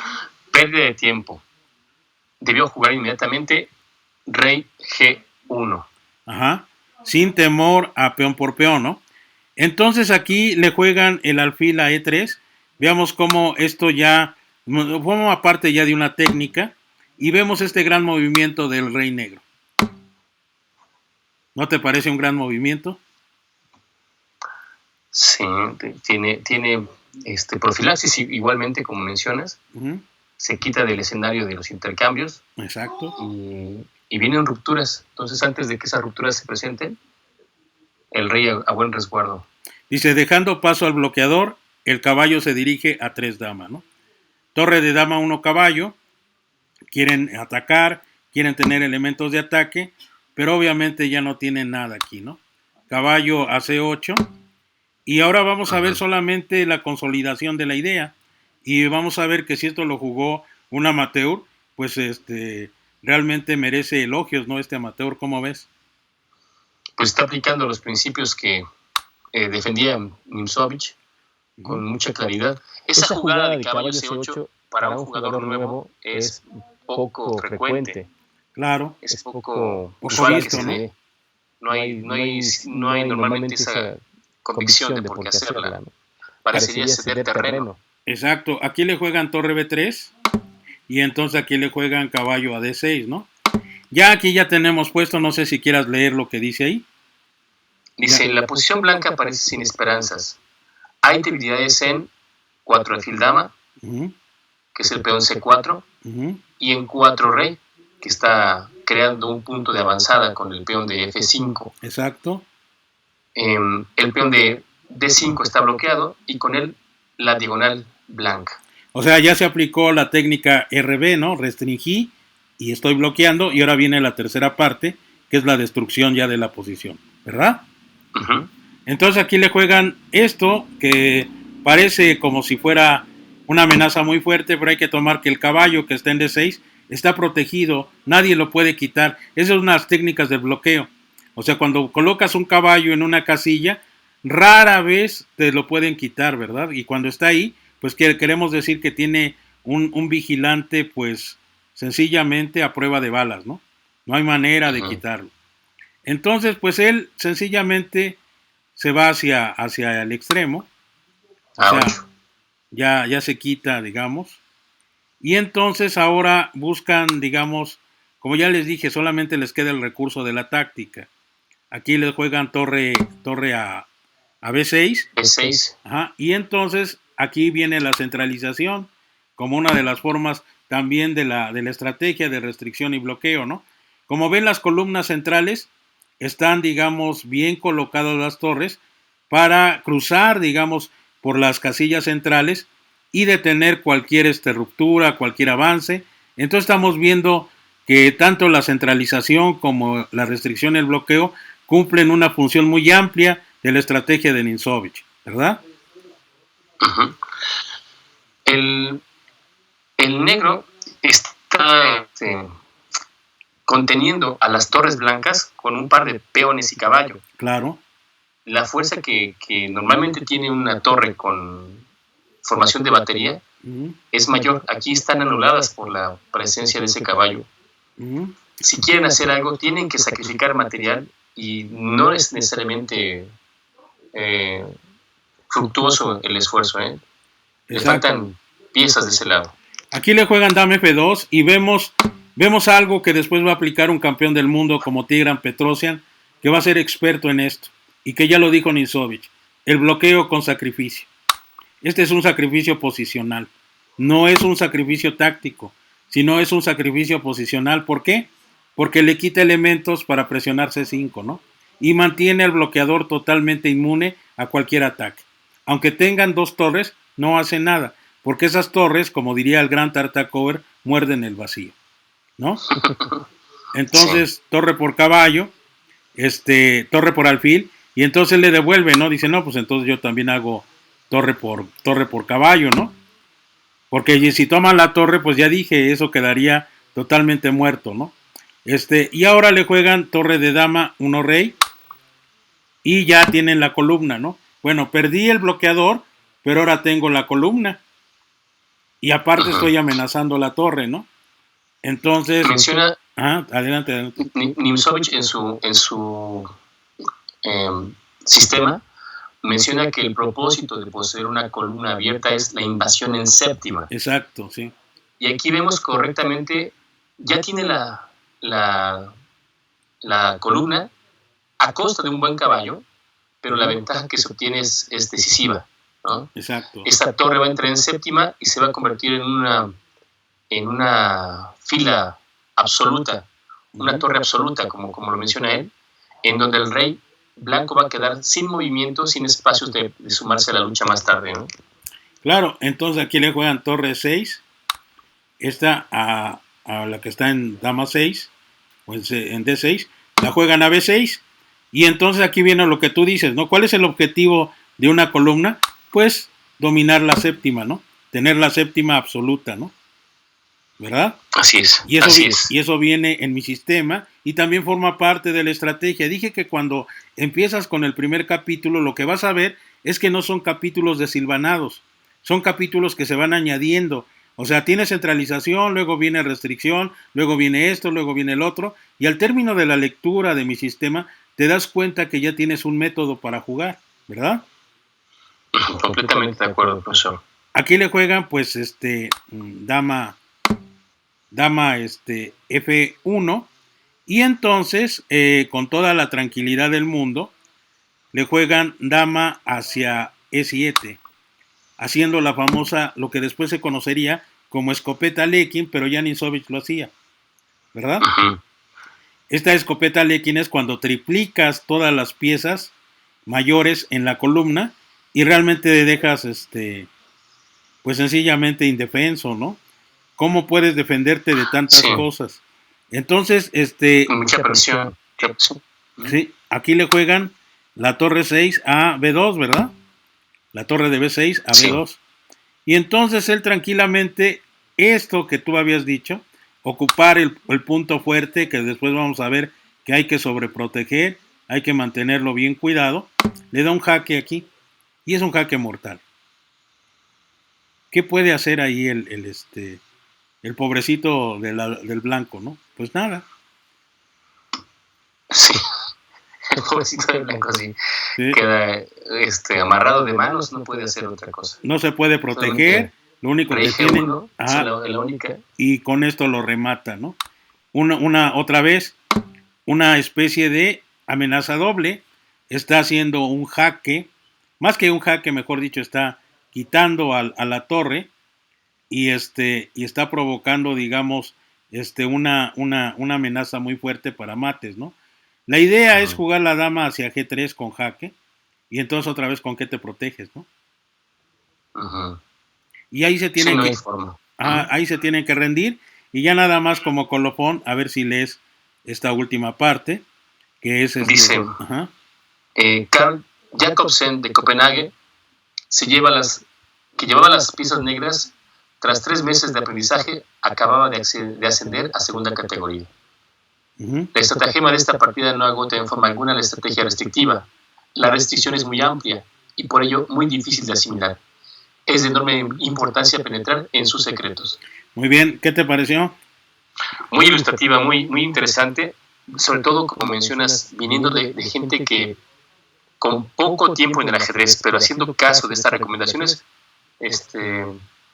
Pérdida de tiempo. Debió jugar inmediatamente rey G1. Sin temor a peón por peón, ¿no? Entonces aquí le juegan el alfil a E3. Veamos cómo esto ya forma parte ya de una técnica. Y vemos este gran movimiento del rey negro. ¿No te parece un gran movimiento? Sí, tiene profilaxis igualmente, como mencionas. Se quita del escenario de los intercambios. Exacto. Y vienen rupturas. Entonces, antes de que esas rupturas se presenten, el rey a buen resguardo. Dice, dejando paso al bloqueador, el caballo se dirige a 3 damas, ¿no? Torre de dama 1 caballo. Quieren atacar, quieren tener elementos de ataque, pero obviamente ya no tienen nada aquí, ¿no? Caballo a C8, y ahora vamos a ver solamente la consolidación de la idea, y vamos a ver que si esto lo jugó un amateur, pues realmente merece elogios, ¿no? Este amateur, ¿cómo ves? Pues está aplicando los principios que defendía Ninsovic con mucha claridad. Esa jugada de caballo C8 para un jugador nuevo es poco frecuente. Claro. Es poco usual visto, ¿no? No hay normalmente esa convicción de por qué hacerla. Parecería ceder terreno. Exacto. Aquí le juegan torre B3 y entonces aquí le juegan caballo a D6, ¿no? Ya aquí ya tenemos puesto, no sé si quieras leer lo que dice ahí. Dice, la posición blanca parece sin esperanzas. Hay debilidades en 4 alfil dama, que es el peón C4, y en 4 rey, que está creando un punto de avanzada con el peón de F5. Exacto. El peón de D5 está bloqueado y con él la diagonal blanca. O sea, ya se aplicó la técnica RB, ¿no? Restringí y estoy bloqueando, y ahora viene la tercera parte, que es la destrucción ya de la posición, ¿verdad? Entonces aquí le juegan esto, que parece como si fuera una amenaza muy fuerte, pero hay que tomar que el caballo que está en D6 está protegido, nadie lo puede quitar. Esas son unas técnicas de bloqueo. O sea, cuando colocas un caballo en una casilla, rara vez te lo pueden quitar, ¿verdad? Y cuando está ahí, pues queremos decir que tiene un vigilante, pues sencillamente a prueba de balas, ¿no? No hay manera de quitarlo. Entonces, pues él sencillamente se va hacia el extremo. O sea, ya se quita, digamos. Y entonces ahora buscan, digamos, como ya les dije, solamente les queda el recurso de la táctica. Aquí les juegan torre a B6. B6. Y entonces aquí viene la centralización como una de las formas también de la estrategia de restricción y bloqueo, ¿no? Como ven, las columnas centrales están, digamos, bien colocadas las torres para cruzar, digamos, por las casillas centrales y detener cualquier ruptura, cualquier avance. Entonces estamos viendo que tanto la centralización como la restricción y el bloqueo cumplen una función muy amplia de la estrategia de Ninsovic, ¿verdad? El negro está conteniendo a las torres blancas con un par de peones y caballo. Claro. La fuerza que normalmente tiene una torre con formación de batería es mayor. Aquí están anuladas por la presencia de ese caballo. Si quieren hacer algo, tienen que sacrificar material y no es necesariamente fructuoso el esfuerzo. Le faltan piezas de ese lado. Aquí le juegan dama F2 y vemos algo que después va a aplicar un campeón del mundo como Tigran Petrosyan, que va a ser experto en esto y que ya lo dijo Nisovich, el bloqueo con sacrificio. Este es un sacrificio posicional, no es un sacrificio táctico, sino es un sacrificio posicional. ¿Por qué? Porque le quita elementos para presionar C5, ¿no? Y mantiene al bloqueador totalmente inmune a cualquier ataque. Aunque tengan 2 torres, no hace nada, porque esas torres, como diría el gran Tartakover, muerden el vacío, ¿no? Entonces, sí. Torre por caballo, torre por alfil, y entonces le devuelve, ¿no? Dice, no, pues entonces yo también hago torre por caballo, ¿no? Porque si toman la torre, pues ya dije, eso quedaría totalmente muerto, ¿no? Y ahora le juegan torre de dama 1 rey, y ya tienen la columna, ¿no? Bueno, perdí el bloqueador, pero ahora tengo la columna. Y aparte estoy amenazando la torre, ¿no? Entonces... Menciona... adelante. Nimzovich en su sistema menciona que el propósito de poseer una columna abierta es la invasión en séptima. Exacto, sí. Y aquí vemos correctamente, ya tiene la columna a costa de un buen caballo, pero la ventaja que se obtiene es decisiva, ¿no? Exacto. Esta torre va a entrar en séptima y se va a convertir en una fila absoluta, una torre absoluta, como lo menciona él, en donde el rey blanco va a quedar sin movimiento, sin espacios de sumarse a la lucha más tarde, ¿no? Claro, entonces aquí le juegan torre 6, esta a la que está en dama 6, o en D6, la juegan a B6, y entonces aquí viene lo que tú dices, ¿no? ¿Cuál es el objetivo de una columna? Pues dominar la séptima, ¿no? Tener la séptima absoluta, ¿no? ¿Verdad? Así es. Y eso viene en mi sistema y también forma parte de la estrategia. Dije que cuando empiezas con el primer capítulo, lo que vas a ver es que no son capítulos desilvanados, son capítulos que se van añadiendo. O sea, tiene centralización, luego viene restricción, luego viene esto, luego viene el otro, y al término de la lectura de mi sistema, te das cuenta que ya tienes un método para jugar, ¿verdad? Completamente de acuerdo, profesor. Aquí le juegan, pues, dama F1, y entonces, con toda la tranquilidad del mundo, le juegan dama hacia E7, haciendo la famosa, lo que después se conocería como escopeta Lekin, pero ya Nisovich lo hacía, ¿verdad? Uh-huh. Esta escopeta Lekin es cuando triplicas todas las piezas mayores en la columna y realmente dejas, pues sencillamente indefenso, ¿no? ¿Cómo puedes defenderte de tantas cosas? Entonces, mucha presión. Sí, aquí le juegan la torre 6 a B2, ¿verdad? La torre de B6 a B2. Y entonces él tranquilamente, esto que tú habías dicho, ocupar el punto fuerte, que después vamos a ver que hay que sobreproteger, hay que mantenerlo bien cuidado, le da un jaque aquí, y es un jaque mortal. ¿Qué puede hacer ahí el pobrecito del blanco, no? Pues nada. Sí, el pobrecito del blanco sí. Queda amarrado de manos, no puede hacer otra cosa. No se puede proteger, lo único que tiene... la única. Y con esto lo remata, ¿no? Otra vez, una especie de amenaza doble, está haciendo un jaque, más que un jaque, mejor dicho, está quitando a la torre, y está provocando, digamos, una amenaza muy fuerte para mates, ¿no? La idea es jugar la dama hacia G3 con jaque, y entonces otra vez con qué te proteges, ¿no? Y ahí se tienen ahí se tienen que rendir, y ya nada más como colofón, a ver si lees esta última parte, que es dice, Carl Jacobsen de Copenhague llevaba las piezas negras tras 3 meses de aprendizaje, acababa de ascender a segunda categoría. La estratagema de esta partida no agota en forma alguna la estrategia restrictiva. La restricción es muy amplia y por ello muy difícil de asimilar. Es de enorme importancia penetrar en sus secretos. Muy bien, ¿qué te pareció? Muy ilustrativa, muy interesante, sobre todo, como mencionas, viniendo de gente que con poco tiempo en el ajedrez, pero haciendo caso de estas recomendaciones,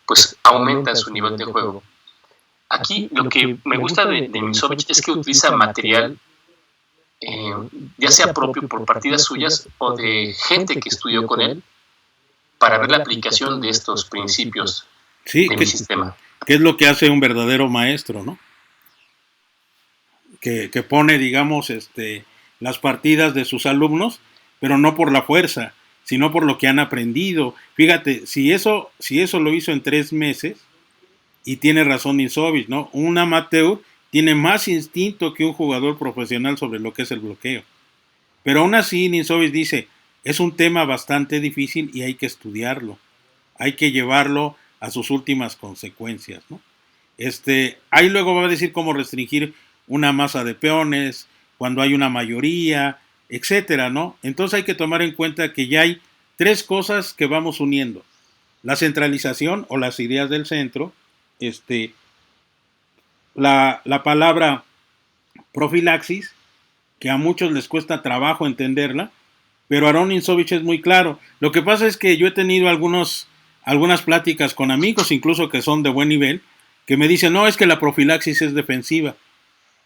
pues aumenta su nivel de juego. Aquí lo que me gusta de Nimzowitsch es que utiliza material, ya sea propio por partidas suyas o de gente que estudió con él, para ver la aplicación de estos principios de mi sistema. ¿Qué es lo que hace un verdadero maestro, no? Que pone, digamos, las partidas de sus alumnos, pero no por la fuerza, sino por lo que han aprendido. Fíjate, si eso lo hizo en 3 meses, y tiene razón Nimzowitsch, ¿no? Un amateur tiene más instinto que un jugador profesional sobre lo que es el bloqueo. Pero aún así, Nimzowitsch dice, es un tema bastante difícil y hay que estudiarlo. Hay que llevarlo a sus últimas consecuencias, ¿no? Ahí luego va a decir cómo restringir una masa de peones, cuando hay una mayoría, etcétera, ¿no? Entonces hay que tomar en cuenta que ya hay 3 cosas que vamos uniendo. La centralización o las ideas del centro, la palabra profilaxis, que a muchos les cuesta trabajo entenderla, pero Aaron Nimzowitsch es muy claro. Lo que pasa es que yo he tenido algunas pláticas con amigos, incluso que son de buen nivel, que me dicen, no, es que la profilaxis es defensiva.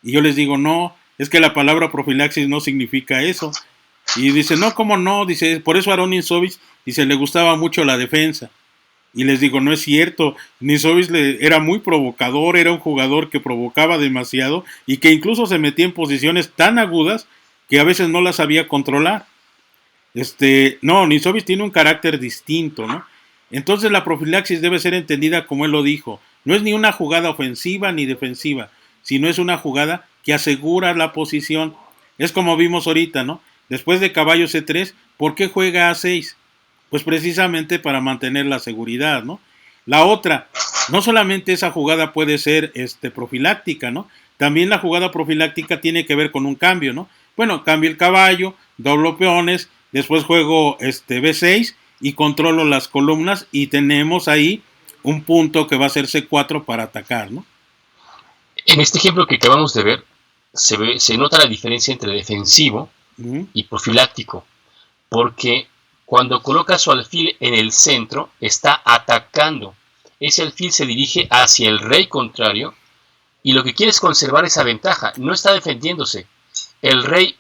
Y yo les digo, no, es que la palabra profilaxis no significa eso. Y dice, no, ¿cómo no? Dice, por eso Aaron Nimzowitsch, dice, le gustaba mucho la defensa. Y les digo, no es cierto, Nimzowitsch era muy provocador, era un jugador que provocaba demasiado y que incluso se metía en posiciones tan agudas que a veces no las sabía controlar. No, Nimzowitsch tiene un carácter distinto, ¿no? Entonces la profilaxis debe ser entendida como él lo dijo. No es ni una jugada ofensiva ni defensiva, sino es una jugada que asegura la posición. Es como vimos ahorita, ¿no? Después de caballo C3, ¿por qué juega A6? Pues precisamente para mantener la seguridad, ¿no? La otra, no solamente esa jugada puede ser profiláctica, ¿no? También la jugada profiláctica tiene que ver con un cambio, ¿no? Bueno, cambio el caballo, doblo peones, después juego B6 y controlo las columnas y tenemos ahí un punto que va a ser C4 para atacar, ¿no? En este ejemplo que acabamos de ver, se nota la diferencia entre defensivo y profiláctico, porque cuando coloca su alfil en el centro, está atacando. Ese alfil se dirige hacia el rey contrario y lo que quiere es conservar esa ventaja. No está defendiéndose. El rey,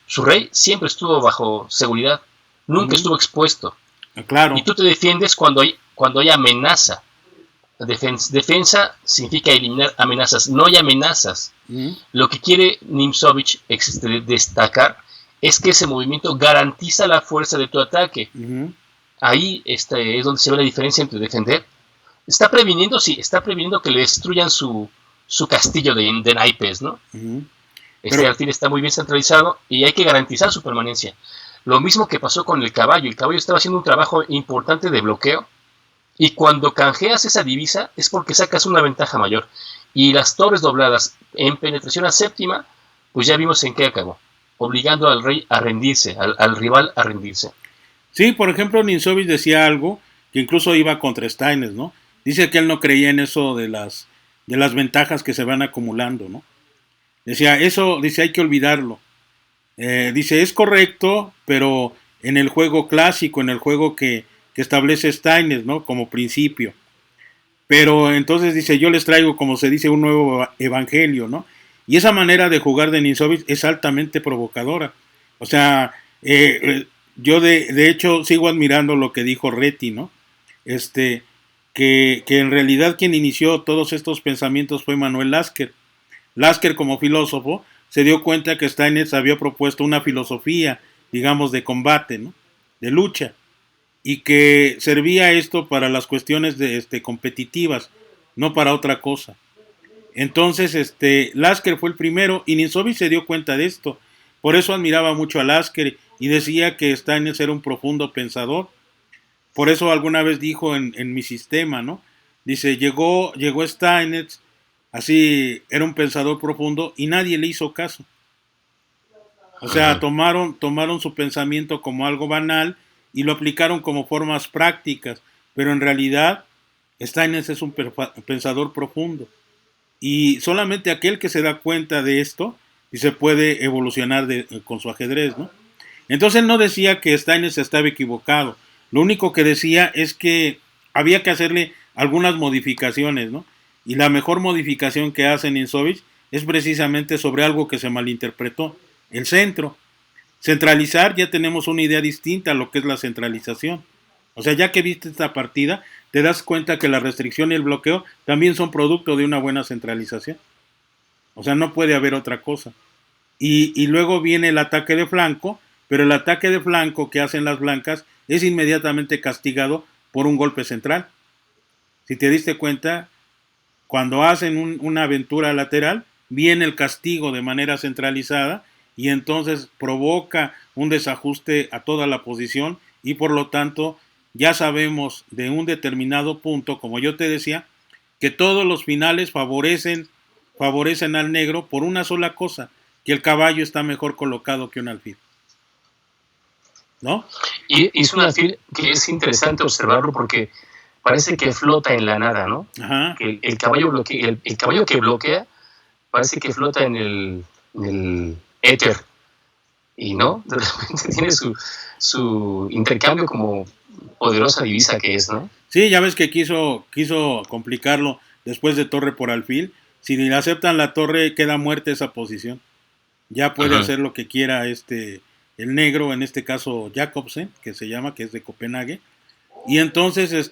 su rey siempre estuvo bajo seguridad. Nunca estuvo expuesto. Claro. Y tú te defiendes cuando hay amenaza. Defensa significa eliminar amenazas. No hay amenazas. Lo que quiere Nimzowitsch destacar es que ese movimiento garantiza la fuerza de tu ataque. Ahí es donde se ve la diferencia entre defender. Está previniendo que le destruyan su castillo de naipes, ¿no? Alfil está muy bien centralizado y hay que garantizar su permanencia. Lo mismo que pasó con el caballo. El caballo estaba haciendo un trabajo importante de bloqueo y cuando canjeas esa divisa es porque sacas una ventaja mayor. Y las torres dobladas en penetración a séptima, pues ya vimos en qué acabó. Obligando al rey a rendirse, al rival a rendirse. Sí, por ejemplo, Nimzowitsch decía algo que incluso iba contra Steiner, ¿no? Dice que él no creía en eso de las ventajas que se van acumulando, ¿no? Decía, hay que olvidarlo. Dice, es correcto, pero en el juego clásico, en el juego que establece Steiner, ¿no? Como principio. Pero entonces dice, yo les traigo, como se dice, un nuevo evangelio, ¿no? Y esa manera de jugar de Nimzowitsch es altamente provocadora. O sea, yo de hecho sigo admirando lo que dijo Reti, ¿no? Que en realidad quien inició todos estos pensamientos fue Manuel Lasker. Lasker, como filósofo, se dio cuenta que Steiner había propuesto una filosofía, digamos, de combate, ¿no? De lucha, y que servía esto para las cuestiones competitivas, no para otra cosa. Entonces, Lasker fue el primero y Nimzowitsch se dio cuenta de esto. Por eso admiraba mucho a Lasker y decía que Steiner era un profundo pensador. Por eso alguna vez dijo en mi sistema, ¿no? Dice, llegó Steinitz, así era un pensador profundo y nadie le hizo caso. O sea, tomaron su pensamiento como algo banal y lo aplicaron como formas prácticas, pero en realidad Steinitz es un pensador profundo. Y solamente aquel que se da cuenta de esto y se puede evolucionar con su ajedrez, ¿no? Entonces él no decía que Steinitz estaba equivocado. Lo único que decía es que había que hacerle algunas modificaciones, ¿no? Y la mejor modificación que hace Ninzovich es precisamente sobre algo que se malinterpretó, el centro. Centralizar, ya tenemos una idea distinta a lo que es la centralización. O sea, ya que viste esta partida, te das cuenta que la restricción y el bloqueo también son producto de una buena centralización. O sea, no puede haber otra cosa. Y luego viene el ataque de flanco, pero el ataque de flanco que hacen las blancas es inmediatamente castigado por un golpe central. Si te diste cuenta, cuando hacen una aventura lateral, viene el castigo de manera centralizada y entonces provoca un desajuste a toda la posición y por lo tanto ya sabemos de un determinado punto, como yo te decía, que todos los finales favorecen al negro por una sola cosa, que el caballo está mejor colocado que un alfil, ¿no? Y es un alfil que es interesante observarlo porque parece que flota en la nada, ¿no? Ajá. El caballo que bloquea parece que flota en el éter y no, de repente tiene su intercambio como poderosa divisa que es, ¿no? Sí, ya ves que quiso complicarlo después de torre por alfil. Si le aceptan la torre, queda muerta esa posición. Ya puede hacer lo que quiera el negro, en este caso Jacobsen, que se llama, que es de Copenhague. Y entonces,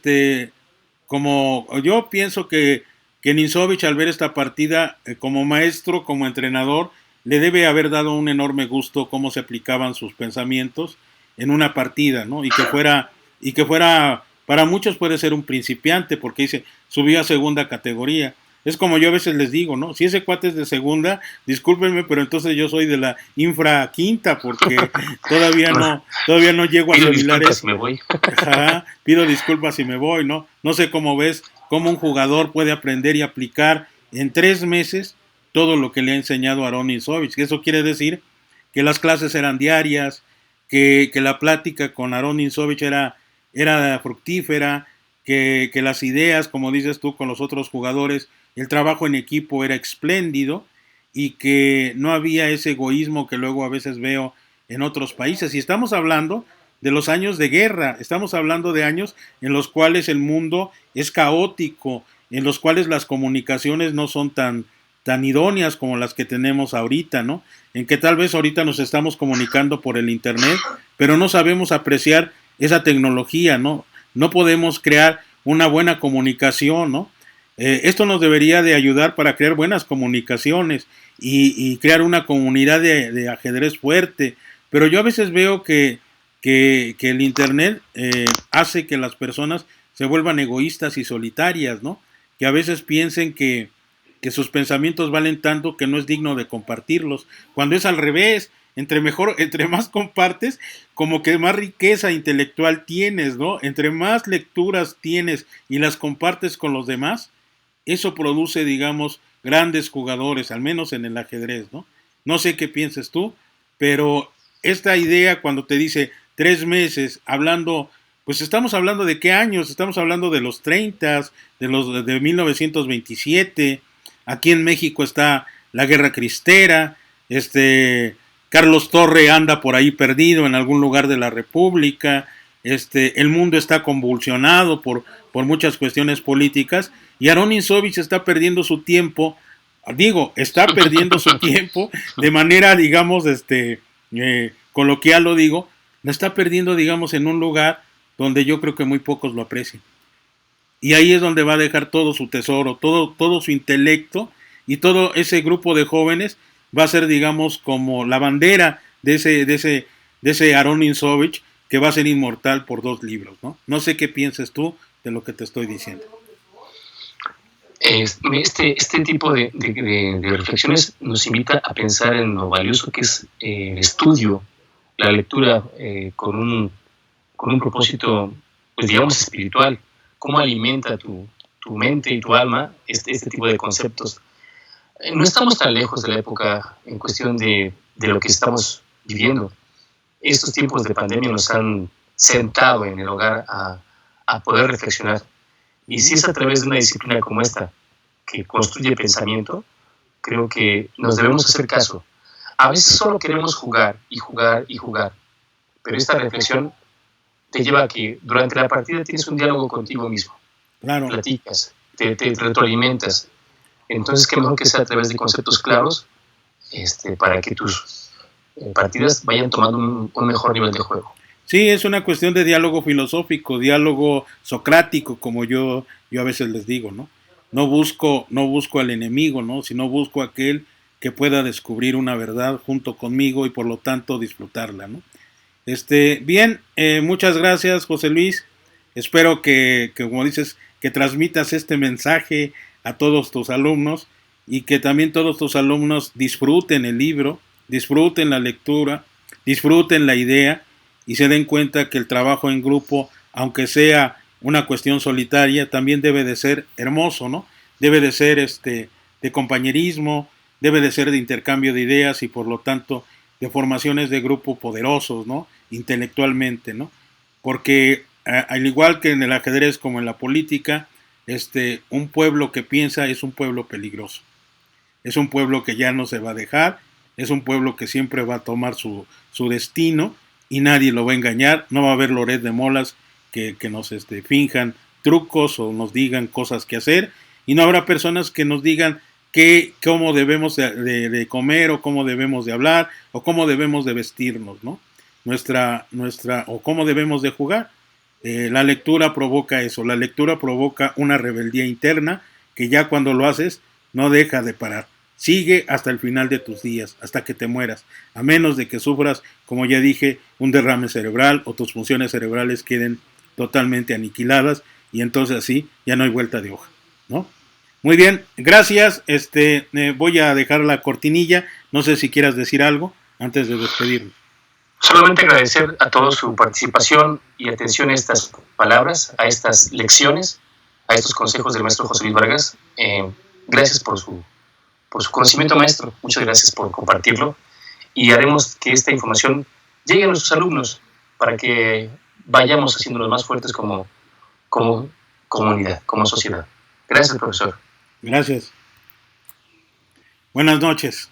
como yo pienso que Ninzovich al ver esta partida, como maestro, como entrenador, le debe haber dado un enorme gusto cómo se aplicaban sus pensamientos en una partida, ¿no? Y que fuera, para muchos puede ser un principiante, porque dice, subió a segunda categoría. Es como yo a veces les digo, ¿no? Si ese cuate es de segunda, discúlpenme, pero entonces yo soy de la infra quinta, porque todavía no llego a similares. Si me voy. Ajá, pido disculpas si me voy, ¿no? No sé cómo ves, cómo un jugador puede aprender y aplicar en 3 meses todo lo que le ha enseñado Aron Ninzovich. Eso quiere decir que las clases eran diarias, que la plática con Aron Ninzovich era fructífera, que las ideas, como dices tú, con los otros jugadores, el trabajo en equipo era espléndido y que no había ese egoísmo que luego a veces veo en otros países. Y estamos hablando de los años de guerra, estamos hablando de años en los cuales el mundo es caótico, en los cuales las comunicaciones no son tan idóneas como las que tenemos ahorita, ¿no? En que tal vez ahorita nos estamos comunicando por el internet, pero no sabemos apreciar esa tecnología, ¿no? No podemos crear una buena comunicación, ¿no? Esto nos debería de ayudar para crear buenas comunicaciones y crear una comunidad de ajedrez fuerte, pero yo a veces veo que el internet hace que las personas se vuelvan egoístas y solitarias, ¿no? Que a veces piensen que sus pensamientos valen tanto que no es digno de compartirlos, cuando es al revés. Entre más compartes, como que más riqueza intelectual tienes, ¿no? Entre más lecturas tienes y las compartes con los demás, eso produce, digamos, grandes jugadores, al menos en el ajedrez, ¿no? No sé qué pienses tú, pero esta idea cuando te dice 3 meses hablando, pues estamos hablando de qué años, estamos hablando de los 30, de 1927, aquí en México está la Guerra Cristera, Carlos Torre anda por ahí perdido en algún lugar de la República, el mundo está convulsionado por muchas cuestiones políticas y Aron Ninzovich está perdiendo su tiempo, de manera, digamos, coloquial lo digo, lo está perdiendo, digamos, en un lugar donde yo creo que muy pocos lo aprecian. Y ahí es donde va a dejar todo su tesoro, todo su intelecto y todo ese grupo de jóvenes va a ser, digamos, como la bandera de ese Aron Ninzovich que va a ser inmortal por 2 libros, ¿no? No sé qué pienses tú de lo que te estoy diciendo. Este tipo de reflexiones nos invita a pensar en lo valioso que es el estudio, la lectura con un propósito, pues digamos, espiritual. ¿Cómo alimenta tu tu mente y tu alma este tipo de conceptos. No estamos tan lejos de la época en cuestión de lo que estamos viviendo. Estos tiempos de pandemia nos han sentado en el hogar a poder reflexionar. Y si es a través de una disciplina como esta, que construye pensamiento, creo que nos debemos hacer caso. A veces solo queremos jugar y jugar y jugar, pero esta reflexión te lleva a que durante la partida tienes un diálogo contigo mismo. Claro. Platicas, te retroalimentas. Entonces, qué mejor que sea a través de conceptos claros para que tus partidas vayan tomando un mejor nivel de juego. Sí, es una cuestión de diálogo filosófico, diálogo socrático, como yo a veces les digo, ¿no? No busco al enemigo, ¿no? Sino busco a aquel que pueda descubrir una verdad junto conmigo y por lo tanto disfrutarla, ¿no? Bien, muchas gracias, José Luis. Espero que, como dices, que transmitas este mensaje a todos tus alumnos y que también todos tus alumnos disfruten el libro, disfruten la lectura, disfruten la idea y se den cuenta que el trabajo en grupo, aunque sea una cuestión solitaria, también debe de ser hermoso, ¿no? Debe de ser de compañerismo, debe de ser de intercambio de ideas y por lo tanto de formaciones de grupo poderosos, ¿no? Intelectualmente, ¿no? Porque al igual que en el ajedrez como en la política, un pueblo que piensa es un pueblo peligroso. Es un pueblo que ya no se va a dejar, es un pueblo que siempre va a tomar su destino y nadie lo va a engañar, no va a haber Loret de Molas que nos finjan trucos o nos digan cosas que hacer y no habrá personas que nos digan cómo debemos de comer o cómo debemos de hablar o cómo debemos de vestirnos, ¿no? O cómo debemos de jugar. La lectura provoca eso, la lectura provoca una rebeldía interna que ya cuando lo haces no deja de parar. Sigue hasta el final de tus días, hasta que te mueras, a menos de que sufras, como ya dije, un derrame cerebral o tus funciones cerebrales queden totalmente aniquiladas y entonces así ya no hay vuelta de hoja, ¿no? Muy bien, gracias. Voy a dejar la cortinilla. No sé si quieras decir algo antes de despedirme. Solamente agradecer a todos su participación y atención a estas palabras, a estas lecciones, a estos consejos del maestro José Luis Vargas. Gracias por su conocimiento, maestro. Muchas gracias por compartirlo. Y haremos que esta información llegue a nuestros alumnos para que vayamos haciéndonos más fuertes como comunidad, como sociedad. Gracias, profesor. Gracias. Buenas noches.